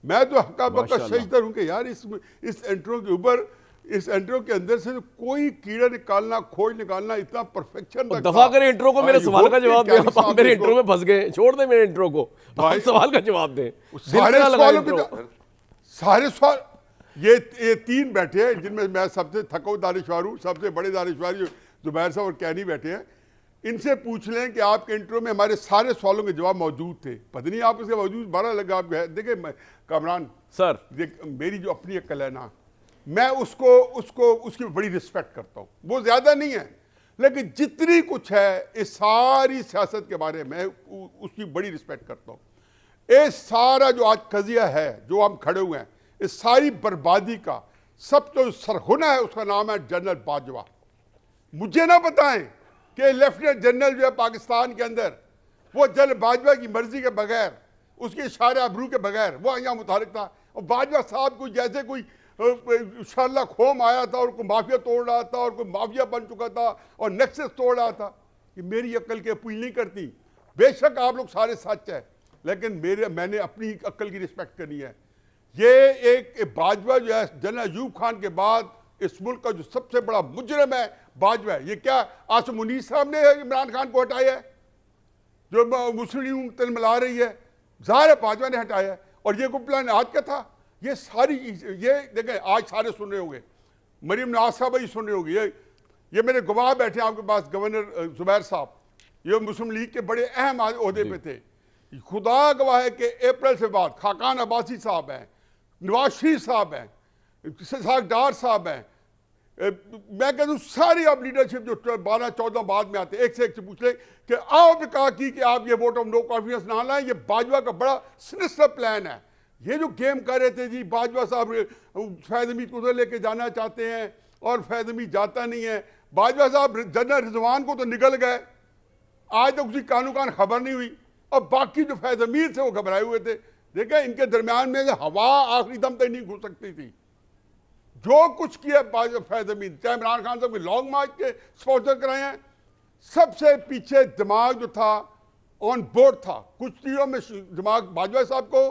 मैं तो हक्का बक्का सजदर हूँ कि यार इस इंट्रो के ऊपर, इस इंट्रो के अंदर से कोई कीड़ा निकालना, खोज निकालना इतना परफेक्शन तो दफा करें इंट्रो को। मेरे सवाल का जवाब दें। आप मेरे इंट्रो में फंस गए, छोड़ दें मेरे इंट्रो को, आप सवाल का जवाब दें। सारे सवाल ये 3 बैठे हैं जिनमें मैं सबसे थको दानिशवार हूँ, सबसे बड़े दानिशवार जुबैर साहब और कैनी बैठे हैं। इनसे पूछ लें कि आपके इंटरव्यू में हमारे सारे सवालों के जवाब मौजूद थे, पता नहीं आप उसके बावजूद बारह लगा आप देखिए कामरान सर, देख मेरी जो अपनी अक्ल है ना, मैं उसकी बड़ी रिस्पेक्ट करता हूँ, वो ज्यादा नहीं है लेकिन जितनी कुछ है इस सारी सियासत के बारे में उसकी बड़ी रिस्पेक्ट करता हूँ। ये सारा जो आज कजिया है जो हम खड़े हुए हैं, इस सारी बर्बादी का सब तो सरगुना है, उसका नाम है जनरल बाजवा। मुझे ना बताएं कि लेफ्टिनेंट जनरल जो है पाकिस्तान के अंदर, वो जनरल बाजवा की मर्जी के बगैर, उसके इशारे अबरू के बगैर वो यहाँ मुतारिक था। और बाजवा साहब को जैसे कोई शाला खोम आया था और कोई माफिया तोड़ रहा था और कोई माफिया बन चुका था और नेक्सस तोड़ रहा था, कि मेरी अक्ल की अपील नहीं करती। बेशक आप लोग सारे सच है, लेकिन मैंने अपनी अक्ल की रिस्पेक्ट करनी है। ये एक बाजवा जो है जनरल अयूब खान के बाद इस मुल्क का जो सबसे बड़ा मुजरिम है बाजवा है। ये क्या आसिम मुनीर साहब ने इमरान खान को हटाया है जो मुस्लिम लीग तलमला रही है? ज़ाहिर बाजवा ने हटाया है। और ये कोई प्लान आज का था? ये सारी ये देखें, आज सारे सुन रहे होंगे, मरीम नवाज साहब ही सुन रहे होंगे, ये मेरे गवाह बैठे हैं आपके पास, गवर्नर जुबैर साहब, ये मुस्लिम लीग के बड़े अहम ओहदे पे थे। खुदा गवाह है कि अप्रैल से बाद खाकान अब्बासी साहब हैं, नवाज शरीफ साहब हैं, इसहाक डार साहब हैं, मैं कहता हूँ सारी अब लीडरशिप जो 12-14 बाद में आते, एक से पूछ ले कि आपने कहा कि आप ये वोट ऑफ नो कॉन्फिडेंस ना लाएं, ये बाजवा का बड़ा सिनिस्टर प्लान है। ये जो गेम कर रहे थे जी, बाजवा साहब फैज़ हमीद को उधर लेके जाना चाहते हैं और फैज़ हमीद जाता नहीं है। बाजवा साहब जनरल रिजवान को तो निकल गए, आज तक उसकी कानू कान खबर नहीं हुई, और बाकी जो फैज़ हमीद थे वो घबराए हुए थे। देखें इनके दरमियान में हवा आखिरी दम तक नहीं घुस सकती थी। जो कुछ किया फैज़ हमीद, चाहे इमरान खान साहब के लॉन्ग मार्च के स्पॉन्सर कराए हैं, सबसे पीछे दिमाग जो था ऑन बोर्ड था। कुछ चीज़ों में दिमाग बाजवा साहब को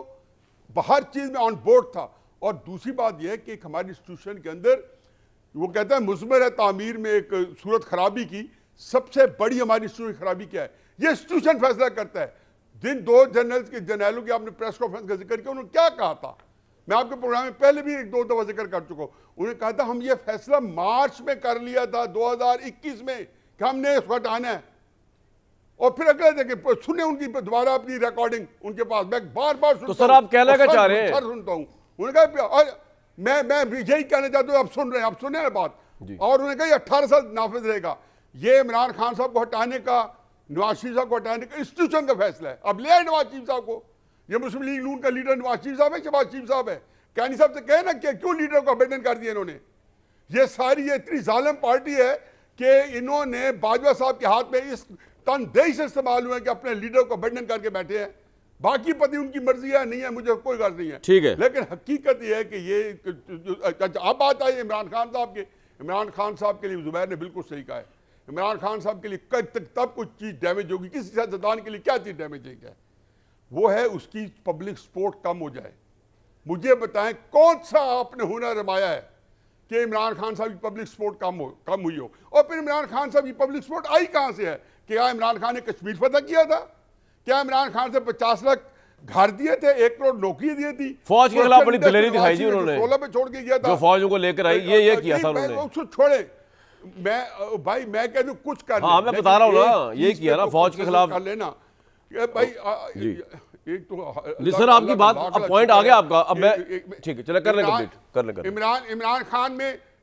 हर चीज़ में ऑन बोर्ड था। और दूसरी बात यह है कि हमारी इंस्टीट्यूशन के अंदर वो कहता है मुज़मर है तामीर में एक सूरत खराबी की, सबसे बड़ी हमारी इंस्टीट्यूशन खराबी क्या है? ये इंस्टीट्यूशन फैसला करता है। जिन दो जनरलों की आपने प्रेस कॉन्फ्रेंस का जिक्र किया, उन्होंने क्या कहा था? मैं आपके प्रोग्राम में पहले भी 1-2 दफा जिक्र कर चुका हूं। उन्होंने कहा था हम ये फैसला मार्च में कर लिया था 2021 में कि हमने इसको हटाना है, और फिर अगले देखें सुने उनकी दोबारा अपनी रिकॉर्डिंग उनके पास, मैं बार बार सुनता हूं। तो सर आप कहना क्या चाह रहे हैं? सर सुनता हूं, उन्होंने कहा मैं यही कहना चाहता हूं, आप सुन रहे हैं, आप सुने ना बात। और उन्होंने कहा 18 साल नाफिज रहेगा। ये इमरान खान साहब को हटाने का, नवाज शरीफ साहब को हटाने का इंस्टीट्यूशन का फैसला है। अब ले आए नवाज शरीफ साहब को, ये मुस्लिम लीग नून का लीडर नवाज शरीफ साहब है, शहबाज शरीफ साहब है। कैनी साहब से कहे ना कि क्यों लीडर को अबेंडन कर दिया इन्होंने? ये सारी ये इतनी जालिम पार्टी है कि इन्होंने बाजवा साहब के हाथ में इस तनदेही से इस्तेमाल हुए कि अपने लीडर को अबेंडन करके बैठे हैं। बाकी पति उनकी मर्जी है, नहीं है, मुझे कोई गर्ज नहीं है, ठीक है। लेकिन हकीकत यह है कि ये अब बात आई इमरान खान साहब के। इमरान खान साहब के लिए जुबैर ने बिल्कुल सही कहा है। इमरान खान साहब के लिए तब कुछ चीज़ डैमेज होगी, किसी सियासतदान के लिए क्या चीज़ डैमेज है? वो है उसकी पब्लिक सपोर्ट कम हो जाए। मुझे बताएं कौन सा आपने हुनर रमाया है कि इमरान खान साहब की पब्लिक सपोर्ट कम हुई हो? और फिर इमरान खान साहब की पब्लिक सपोर्ट आई कहां से है? क्या इमरान खान ने कश्मीर फतह किया था? क्या इमरान खान से 50 लाख घर दिए थे, 1 करोड़ नौकरी दी थी? फौज के खिलाफ बड़ी दलेरी दिखाई थी उन्होंने, 16 पे छोड़ के गया था, जो फौजों को लेकर आई, ये किया था उन्होंने। उसको छोड़े, मैं कह दूं कुछ कर, हाँ मैं बता रहा हूँ ना, ये किया ना फौज के खिलाफ कर लेना भाई। एक तो सर आपकी बात, अब पॉइंट आ गया आपका, अब मैं ठीक है चले कर लें कंप्लीट कर लें।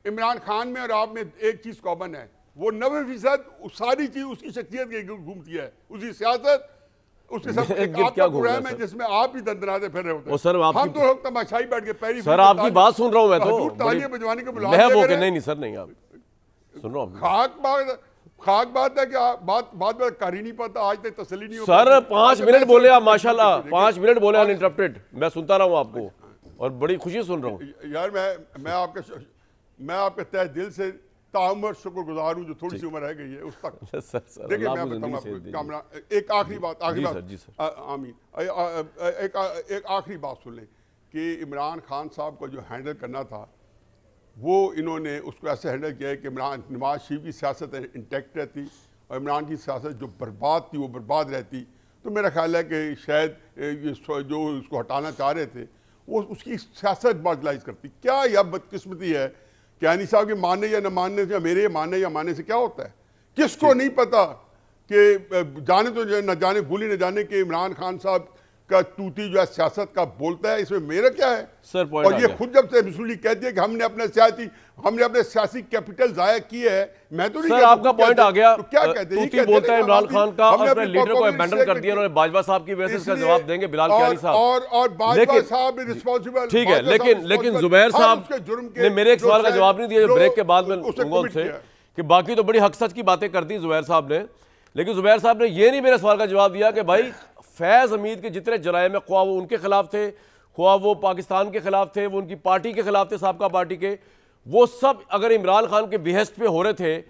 इमरान खान में और आप में एक चीज कॉमन है, वो 90% सारी चीज उसकी शख्सियत की घूमती है, उसकी सियासत, उसके सब क्या प्रोग्राम है जिसमें आप ही दंदनाते फिर रहे होते हैं। सर हम तो तमाशाई बैठ के पैरी, सर आपकी बात सुन रहा हूं मैं तो, तालियां बजवाने के बुला नहीं सर नहीं, आप सुन रहा हूं। खाक बात है कि बात कर ही नहीं पाता, आज तक तसल्ली नहीं हो। सर 5 मिनट बोले आप, माशाल्लाह 5 मिनट बोले अनइंटरप्टेड, मैं सुनता रहा हूं आपको और बड़ी खुशी सुन रहा हूं। यार मैं आपके तहे दिल से ताउम्र शुक्रगुजार हूं जो थोड़ी सी उम्र रह गई है उस तक। देखिए मैं बताऊंगा आपको कामरा, एक आखिरी बात आमीन, एक आखिरी बात सुन लें कि इमरान खान साहब को जो हैंडल करना था वो इन्होंने उसको ऐसे हैंडल किया है कि नवाज शरीफ की सियासत इंटैक्ट रहती और इमरान की सियासत जो बर्बाद थी वो बर्बाद रहती। तो मेरा ख्याल है कि शायद जो उसको हटाना चाह रहे थे वो उसकी सियासत मार्जिनलाइज करती। क्या यह बदकिस्मती है कि आनी साहब के मानने या न मानने से, या मेरे मानने या मानने से क्या होता है? किसको नहीं पता कि जाने तो न जाने भूली न जाने कि इमरान खान साहब का तूती जो है सियासत का बोलता है, इसमें मेरा क्या है सर? और ये खुद जब से मिसूली कहती है कि हमने अपने सियासी कैपिटल जाया किया है, मैं तो नहीं सर आपका पॉइंट आ गया। तो क्या कहते हैं? तूती बोलता है इमरान खान का, अपने लीडर को अबैंडन कर दिया उन्होंने। बाजवा साहब की वजह से इसका जवाब देंगे बिलाल कियानी साहब, और बाजवा साहब रिस्पांसिबल, ठीक है। लेकिन जुबैर साहब ने मेरे एक सवाल का जवाब नहीं दिया जो ब्रेक के बाद में लूंगा उनसे, कि बाकी तो बड़ी हक सच की बातें कर दी जुबैर साहब ने, लेकिन जुबैर साहब ने ये नहीं मेरे सवाल का जवाब दिया कि भाई फैज़ हमीद के जितने जराइम है, ख्वाह वो उनके खिलाफ थे, ख्वाह वो पाकिस्तान के खिलाफ थे, वो उनकी पार्टी के खिलाफ थे, साबका पार्टी के, वो सब अगर इमरान खान के बिहेस्ट पे हो रहे थे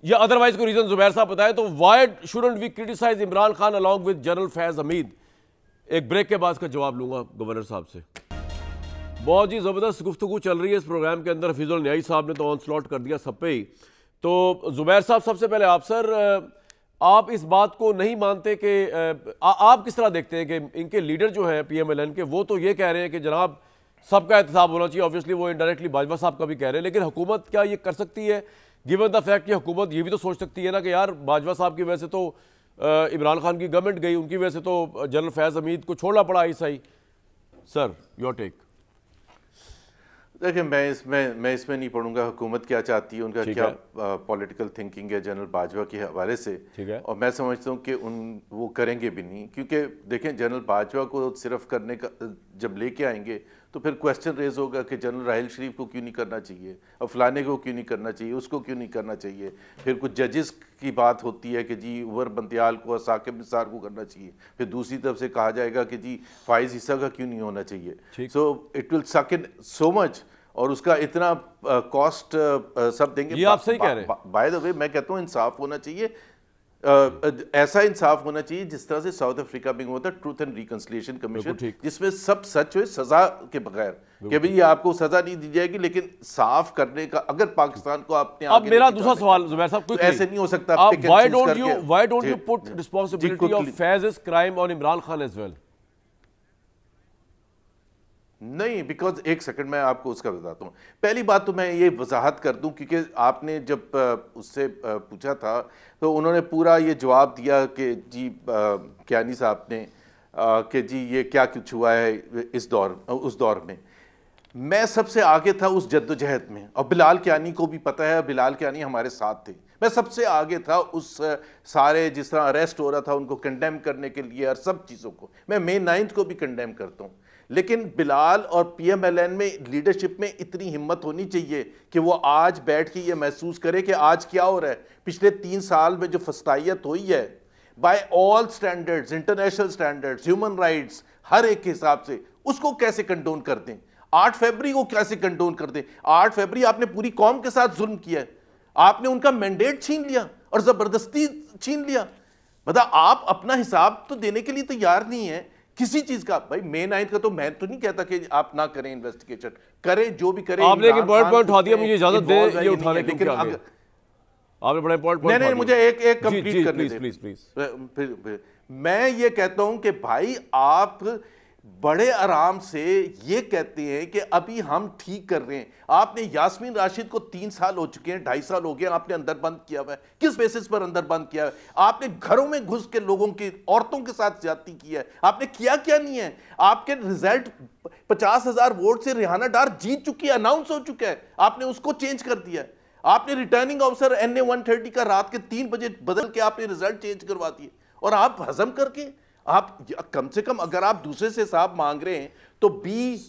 या अदरवाइज कोई रीजन जुबैर साहब बताए, तो why shouldn't we criticise Imran Khan along with general Faiz Hamid? एक ब्रेक के बाद इसका जवाब लूंगा गवर्नर साहब से। बहुत ही ज़बरदस्त गुफ्तगू चल रही है इस प्रोग्राम के अंदर। हफीजुल न्याई साहब ने तो ऑन स्लॉट कर दिया सब पे ही। तो जुबैर साहब, सबसे पहले आप सर, आप इस बात को नहीं मानते कि आप किस तरह देखते हैं कि इनके लीडर जो हैं PMLN के, वो तो ये कह रहे हैं कि जनाब सबका एहतसाब होना चाहिए, ऑब्वियसली वो इनडायरेक्टली बाजवा साहब का भी कह रहे हैं, लेकिन हुकूमत क्या ये कर सकती है गिवन द फैक्ट कि हुकूमत ये भी तो सोच सकती है ना कि यार बाजवा साहब की वजह से तो इमरान खान की गवर्नमेंट गई, उनकी वजह से तो जनरल फैज़ हमीद को छोड़ना पड़ा ISI। Sir your take. देखिए, मैं इसमें नहीं पढ़ूंगा हुकूमत क्या चाहती है, उनका क्या पॉलिटिकल थिंकिंग है जनरल बाजवा के हवाले से, और मैं समझता हूँ कि वो करेंगे भी नहीं, क्योंकि देखें जनरल बाजवा को सिर्फ करने का जब लेके आएंगे तो फिर क्वेश्चन रेज होगा कि जनरल राहिल शरीफ को क्यों नहीं करना चाहिए, और फलाने को क्यों नहीं करना चाहिए, उसको क्यों नहीं करना चाहिए। फिर कुछ जजेस की बात होती है कि जी उमर बंतियाल को, साकिब निसार को करना चाहिए, फिर दूसरी तरफ से कहा जाएगा कि जी फाइज ईसा का क्यों नहीं होना चाहिए। सो इट विल सक इन सो मच, और उसका इतना कॉस्ट सब देंगे। ये आप सही कह रहे हैं। बाय द वे मैं कहता हूँ इंसाफ होना चाहिए, ऐसा इंसाफ होना चाहिए जिस तरह से साउथ अफ्रीका में होता है ट्रूथ एंड रिकंसिलिएशन कमीशन, जिसमें सब सच हुए सजा के बगैर, कि भाई आपको सजा नहीं दी जाएगी, लेकिन साफ करने का अगर पाकिस्तान को आपने। अब मेरा दूसरा सवाल जुबैर साहब, तो ऐसे नहीं हो सकता। Why don't you put responsibility of Faiz crime on Imran Khan as well? नहीं, बिकॉज एक सेकंड मैं आपको उसका बताता हूँ। पहली बात तो मैं ये वजाहत कर दूं, क्योंकि आपने जब उससे पूछा था तो उन्होंने पूरा ये जवाब दिया कि जी कियानी साहब ने कि जी ये क्या कुछ हुआ है उस दौर में। मैं सबसे आगे था उस जद्दोजहद में, और बिलाल कियानी को भी पता है, बिलाल कियानी हमारे साथ थे। मैं सबसे आगे था उस सारे जिस तरह अरेस्ट हो रहा था उनको कंडेम करने के लिए और सब चीज़ों को। मैं May 9 को भी कंडेम करता हूँ, लेकिन बिलाल और PMLN में लीडरशिप में इतनी हिम्मत होनी चाहिए कि वो आज बैठ के ये महसूस करे कि आज क्या हो रहा है। पिछले 3 साल में जो फस्तायत हुई है by all standards, international standards, human rights, हर एक के हिसाब से, उसको कैसे कंडोन कर दें? 8 फरवरी को कैसे कंडोन कर दें? 8 फरवरी आपने पूरी कौम के साथ जुल्म किया है, आपने उनका मैंडेट छीन लिया और जबरदस्ती छीन लिया। मतलब आप अपना हिसाब तो देने के लिए तैयार नहीं है किसी चीज का। भाई May 9 का तो मैं तो नहीं कहता कि आप ना करें इन्वेस्टिगेशन, करें जो भी करें। आपने एक पॉइंट उठा दिया, मुझे इजाजत दे ये उठाने के, लेकिन आपने बड़ा पॉइंट नहीं, मुझे एक कंप्लीट करने दे प्लीज। मैं ये कहता हूं कि भाई आप बड़े आराम से ये कहते हैं कि अभी हम ठीक कर रहे हैं। आपने यास्मीन राशिद को 3 साल हो चुके हैं, 2.5 साल हो गए, आपने अंदर बंद किया हुआ है। किस बेसिस पर अंदर बंद किया है? आपने घरों में घुस के लोगों की, औरतों के साथ ज्यादती की है। आपने किया क्या नहीं है? आपके रिजल्ट 50,000 वोट से रिहाना डार जीत चुकी है, अनाउंस हो चुका है, आपने उसको चेंज कर दिया है। आपने रिटर्निंग ऑफिसर NA 130 का रात के 3 बजे बदल के आपने रिजल्ट चेंज करवा दिए, और आप हजम करके आप कम से कम अगर आप दूसरे से हिसाब मांग रहे हैं तो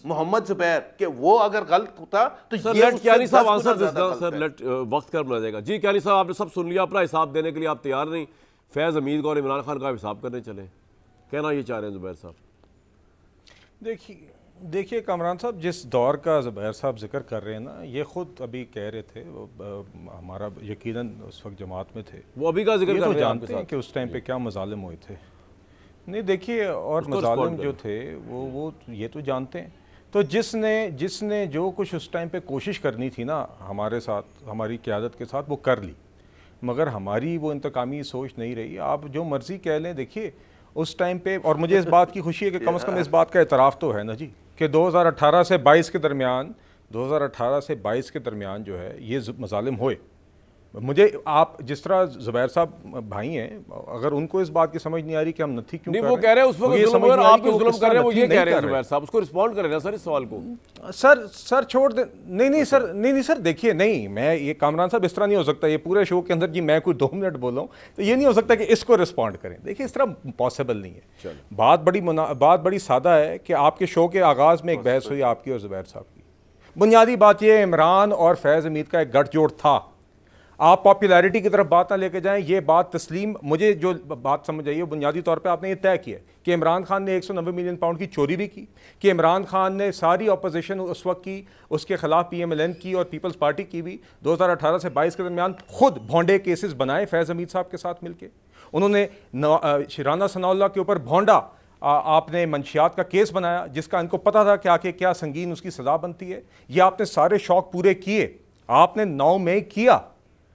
मोहम्मद जुबैर के वो अगर गलत होता तो सर लेट कियानी साहब आंसर दिस सर, लेट वक्त कम लग जाएगा। जी कियानी साहब, आपने सब सुन लिया, अपना हिसाब देने के लिए आप तैयार नहीं, फैज़ हमीद और इमरान खान का हिसाब करने चले, कहना ये चाह रहे हैं जुबैर साहब? देखिए कामरान साहब, जिस दौर का जुबैर साहब जिक्र कर रहे हैं ना, ये खुद अभी कह रहे थे, हमारा यकीनन उस वक्त जमात में थे, वो अभी का जिक्र कर रहे हैं, जानते हैं कि उस टाइम पे क्या मजालिम हुए थे। नहीं देखिए, और मजालिम जो थे वो ये तो जानते हैं। तो जिसने जो कुछ उस टाइम पे कोशिश करनी थी ना हमारे साथ, हमारी क़यादत के साथ, वो कर ली, मगर हमारी वो इंतकामी सोच नहीं रही। आप जो मर्ज़ी कह लें, देखिए उस टाइम पे, और मुझे इस बात की खुशी है कि कम से कम इस बात का एतराफ़ तो है ना जी कि 2018 से 22 के दरमियान जो है ये मजालिम हुए। मुझे आप जिस तरह जुबैर साहब भाई हैं, अगर उनको इस बात की समझ नहीं आ रही कि हम नथी क्यों नहीं, कर वो कह रहे हैं उस वक्त जुल्म और आप जुल्म कर रहे हैं, वो ये कह रहे हैं जुबैर साहब, उसको रिस्पॉन्ड करें ना सर इस सवाल को। सर छोड़ दे। नहीं सर, नहीं सर, देखिए, नहीं, मैं ये कामरान साहब इस तरह नहीं हो सकता, ये पूरे शो के अंदर कि मैं कोई 2 मिनट बोल रहा हूँ तो ये नहीं हो सकता कि इसको रिस्पॉन्ड करें। देखिए, इस तरह पॉसिबल नहीं है। बात बड़ी सादा है कि आपके शो के आगाज में एक बहस हुई आपकी और जुबैर साहब की। बुनियादी बात यह इमरान और फैज़ हमीद का एक गठजोड़ था। आप पॉपुलैरिटी की तरफ बात ना लेके जाएं, ये बात तस्लीम, मुझे जो बात समझ आई है बुनियादी तौर पे आपने ये तय किया कि इमरान खान ने 190 मिलियन पाउंड की चोरी भी की, कि इमरान खान ने सारी अपोजिशन उस वक्त की, उसके खिलाफ PMLN की और पीपल्स पार्टी की भी 2018 से 22 के दरमियान खुद भोंडे केसेस बनाए फैज़ हमीद साहब के साथ मिलकर। उन्होंने राना सनाउल्लाह के ऊपर भोंडा आपने मंशियात का केस बनाया, जिसका इनको पता था कि आके क्या संगीन उसकी सजा बनती है। ये आपने सारे शौक पूरे किए, आपने 9 मई किया।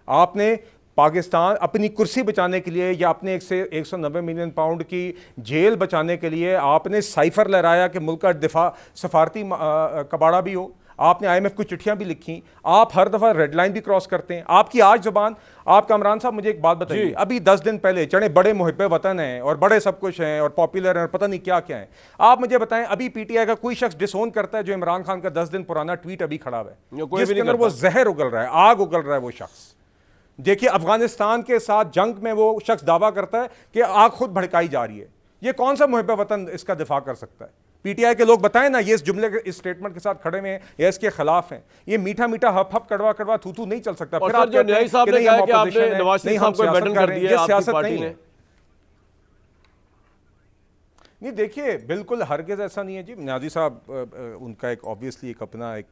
आपने पाकिस्तान अपनी कुर्सी बचाने के लिए या अपने 190 मिलियन पाउंड की जेल बचाने के लिए आपने साइफर लहराया कि मुल्क का दिफा सफारती कबाड़ा भी हो। आपने IMF को चिट्ठियां भी लिखी। आप हर दफ़ा रेड लाइन भी क्रॉस करते हैं। आपकी आज जुबान, आप कामरान साहब मुझे एक बात बताइए, अभी 10 दिन पहले चढ़े बड़े मुहिब्बे वतन हैं और बड़े सब कुछ हैं और पॉपुलर हैं और पता नहीं क्या क्या है, आप मुझे बताएं अभी PTI का कोई शख्स डिसोन करता है जो इमरान खान का 10 दिन पुराना ट्वीट अभी खड़ा है, जिसके अंदर वो जहर उगल रहा है, आग उगल रहा है वो शख्स। देखिए, अफगानिस्तान के साथ जंग में वो शख्स दावा करता है कि आग खुद भड़काई जा रही है। ये कौन सा मुहिब्बे वतन इसका दिफा कर सकता है? PTI के लोग बताएं ना, ये इस जुमले इस स्टेटमेंट के साथ खड़े हैं या इसके खिलाफ हैं। ये मीठा मीठा हप हप कड़वा कड़वा थू थू नहीं चल सकता। फिर आप जो न्यायी साहब ने कहा कि आपने नवाज शरीफ साहब को बैटन कर दिया, ये सियासत नहीं है। नहीं, देखिए, बिल्कुल हरगिज़ ऐसा नहीं है जी। न्याजी साहब उनका एक ऑब्वियसली एक अपना एक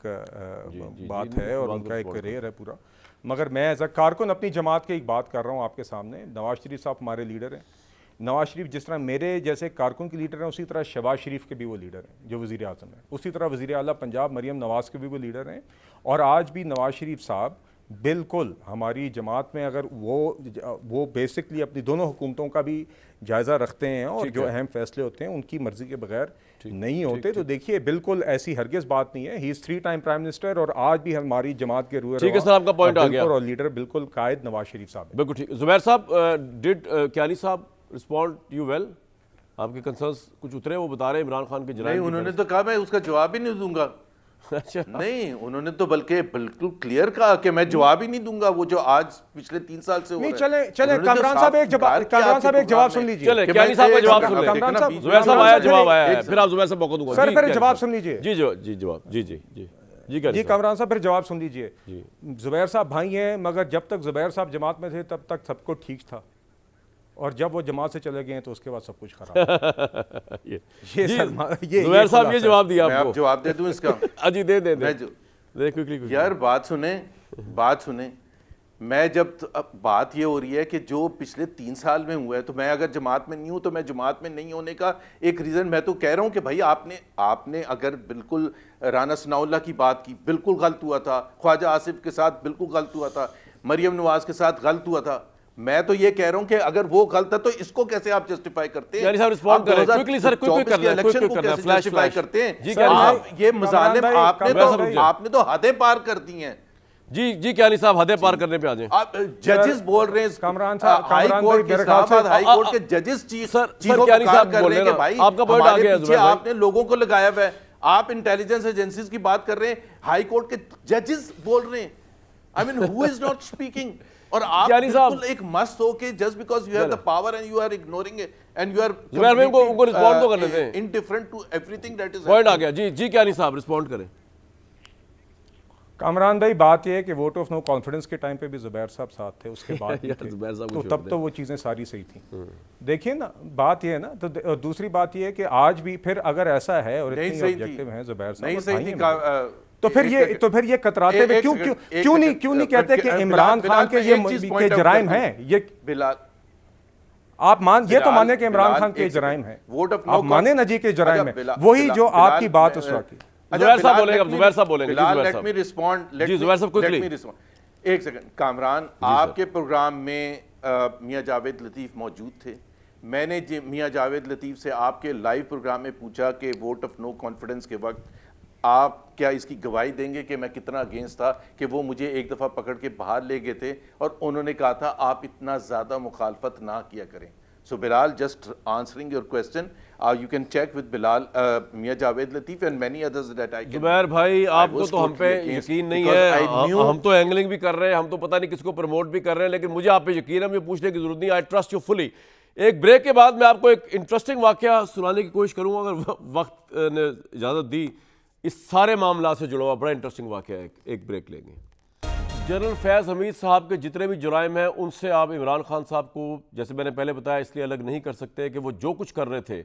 बात है और उनका एक करियर है पूरा, मगर मैं एज अ कारकुन अपनी जमात की एक बात कर रहा हूँ आपके सामने। नवाज शरीफ साहब हमारे लीडर हैं। नवाज शरीफ जिस तरह मेरे जैसे कारकुन के लीडर हैं, उसी तरह शहबाज शरीफ के भी वो लीडर हैं जो वज़ीर आज़म हैं। उसी तरह वज़ीर आला पंजाब मरियम नवाज़ के भी वो लीडर हैं। और आज भी नवाज शरीफ साहब बिल्कुल हमारी जमात में, अगर वो बेसिकली अपनी दोनों हुकूमतों का भी जायज़ा रखते हैं और जो अहम फैसले होते हैं उनकी मर्जी के बगैर नहीं होते, तो देखिए बिल्कुल ऐसी हरगिज़ बात नहीं है। He is 3 time prime minister और आज भी हमारी जमात के रूए, ठीक है सर, आपका पॉइंट आ गया, और लीडर बिल्कुल कायद नवाज शरीफ साहब। बिल्कुल ठीक। जुबैर साहब, डिड क्यानी साहब रिस्पॉन्ड यू वेल? आपके कंसर्न्स कुछ उतरे? वो बता रहे हैं इमरान खान के जराइम। नहीं, उन्होंने तो कहा मैं उसका जवाब ही नहीं दूंगा। अच्छा, नहीं, उन्होंने तो बल्कि बिल्कुल क्लियर कहा कि मैं जवाब ही नहीं दूंगा वो जो आज पिछले 3 साल से हो रहा है। चले कामरान साहब एक जवाब सुन लीजिए। चले क्यानी साहब का जवाब सुन लीजिए। जुबैर साहब आया, जवाब आया है, फिर आप जुबैर साहब मौका दूंगा सर, फिर जवाब सुन लीजिए। जी जवाब जी कामरान साहब फिर जवाब सुन लीजिए। जुबैर साहब भाई हैं, मगर जब तक जुबैर साहब जमात में थे तब तक सब कुछ ठीक था, और जब वो जमात से चले गए तो उसके बाद सब कुछ खराब। ये जुबैर साहब ये जवाब दिया आपको। जवाब दे दूं इसका? अजी दे क्विकली यार बात सुने। मैं जब अब बात ये हो रही है कि जो पिछले 3 साल में हुआ है, तो मैं अगर जमात में नहीं हूं तो मैं जमात में नहीं होने का एक रीज़न मैं तो कह रहा हूं कि भाई आपने अगर बिल्कुल राना सनाउल्लाह की बात की, बिल्कुल गलत हुआ था। ख्वाजा आसिफ के साथ बिल्कुल गलत हुआ था। मरियम नवाज के साथ गलत हुआ था। मैं तो ये कह रहा हूं कि अगर वो गलत है तो इसको कैसे आप जस्टिफाई करते हैं? इलेक्शन को कैसे जस्टिफाई करते हैं? ये मजालिम आपने तो हदें पार कर दी हैं। जी क्या साहब, हदें पार करने पे आ जाए। आप जजेस बोल रहे हैं, हाई कोर्ट के इस्लामाबाद हाई कोर्ट के जजेस चीखों पुकार कर रहे हैं कि भाई आपका पॉइंट आ गया, पीछे आपने लोगों को लगाया हुआ है। आप इंटेलिजेंस एजेंसीज की बात कर रहे हैं, हाई कोर्ट के जजेस बोल रहे हैं। I mean who is not speaking? और आप बिल्कुल एक मस्त हो के just because you have the power and you are ignoring it and you are उनको रिस्पॉन्ड तो कर लेते हैं। Indifferent to everything that is point आ गया। जी क्या नहीं साहब रिस्पॉन्ड करें। कामरान भाई, बात यह है कि वोट ऑफ नो कॉन्फिडेंस के टाइम पे भी जुबैर साहब साथ थे, उसके बाद तो तब तो वो चीज़ें सारी सही थी। देखिए ना, बात यह है ना, तो दूसरी बात यह है कि आज भी फिर अगर ऐसा है और इतनी ऑब्जेक्टिव हैं जुबैर साहब, तो फिर ये कतराते हुए क्यों नहीं कहते कि इमरान खान के ये जराइम हैं? ये आप ये तो माने कि इमरान खान के जराइम हैं, आप माने ना जी के जराइम है, वही जो आपकी बात उस वक्त की। जुबैर साहब बोलेंगे। Let me respond. एक सेकंड। कामरान, आपके प्रोग्राम में मियां जावेद लतीफ मौजूद थे। मैंने मियां जावेद लतीफ से आपके लाइव प्रोग्राम में पूछा कि वोट ऑफ नो कॉन्फिडेंस के वक्त आप क्या इसकी गवाही देंगे कि मैं कितना अगेंस्ट था कि वो मुझे एक दफ़ा पकड़ के बाहर ले गए थे और उन्होंने कहा था आप इतना ज़्यादा मुखालफत ना किया करें। So Bilal, just answering your question, you can check with Bilal, Mia Javed Latif and many others that I can. Zubair भाई, आपको तो हम पे यकीन नहीं है, हम तो एंगलिंग भी कर रहे हैं, हम तो पता नहीं किसको प्रमोट भी कर रहे हैं, लेकिन मुझे आप पे यकीन है, मुझे पूछने की जरूरत नहीं। I trust you fully. एक ब्रेक के बाद मैं आपको एक इंटरेस्टिंग वाकया सुनाने की कोशिश करूंगा, अगर वक्त ने इजाज़त दी। इस सारे मामला से जुड़ा हुआ बड़ा इंटरेस्टिंग वाकया है। एक ब्रेक लेंगे। जनरल फैज़ हमीद साहब के जितने भी जुराइम हैं, उनसे आप इमरान खान साहब को, जैसे मैंने पहले बताया, इसलिए अलग नहीं कर सकते कि वो जो कुछ कर रहे थे,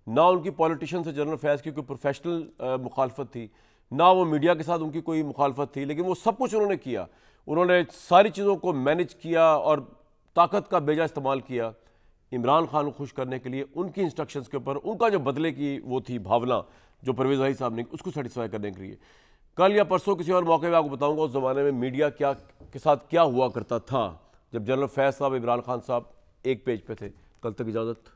ना उनकी पॉलिटिशियन से जनरल फैज़ की कोई प्रोफेशनल मुखालफत थी, ना वो मीडिया के साथ उनकी कोई मुखालफत थी, लेकिन वो सब कुछ उन्होंने किया। उन्होंने सारी चीज़ों को मैनेज किया और ताकत का बेजा इस्तेमाल किया इमरान खान को खुश करने के लिए। उनकी इंस्ट्रक्शंस के ऊपर उनका जो बदले की वो थी भावना जो परवेज़ भाई साहब ने, उसको सेटिस्फाई करने के लिए। कल या परसों किसी और मौके पर आपको बताऊंगा उस ज़माने में मीडिया क्या के साथ क्या हुआ करता था जब जनरल फैज़ साहब, इमरान खान साहब एक पेज पे थे। कल तक इजाज़त।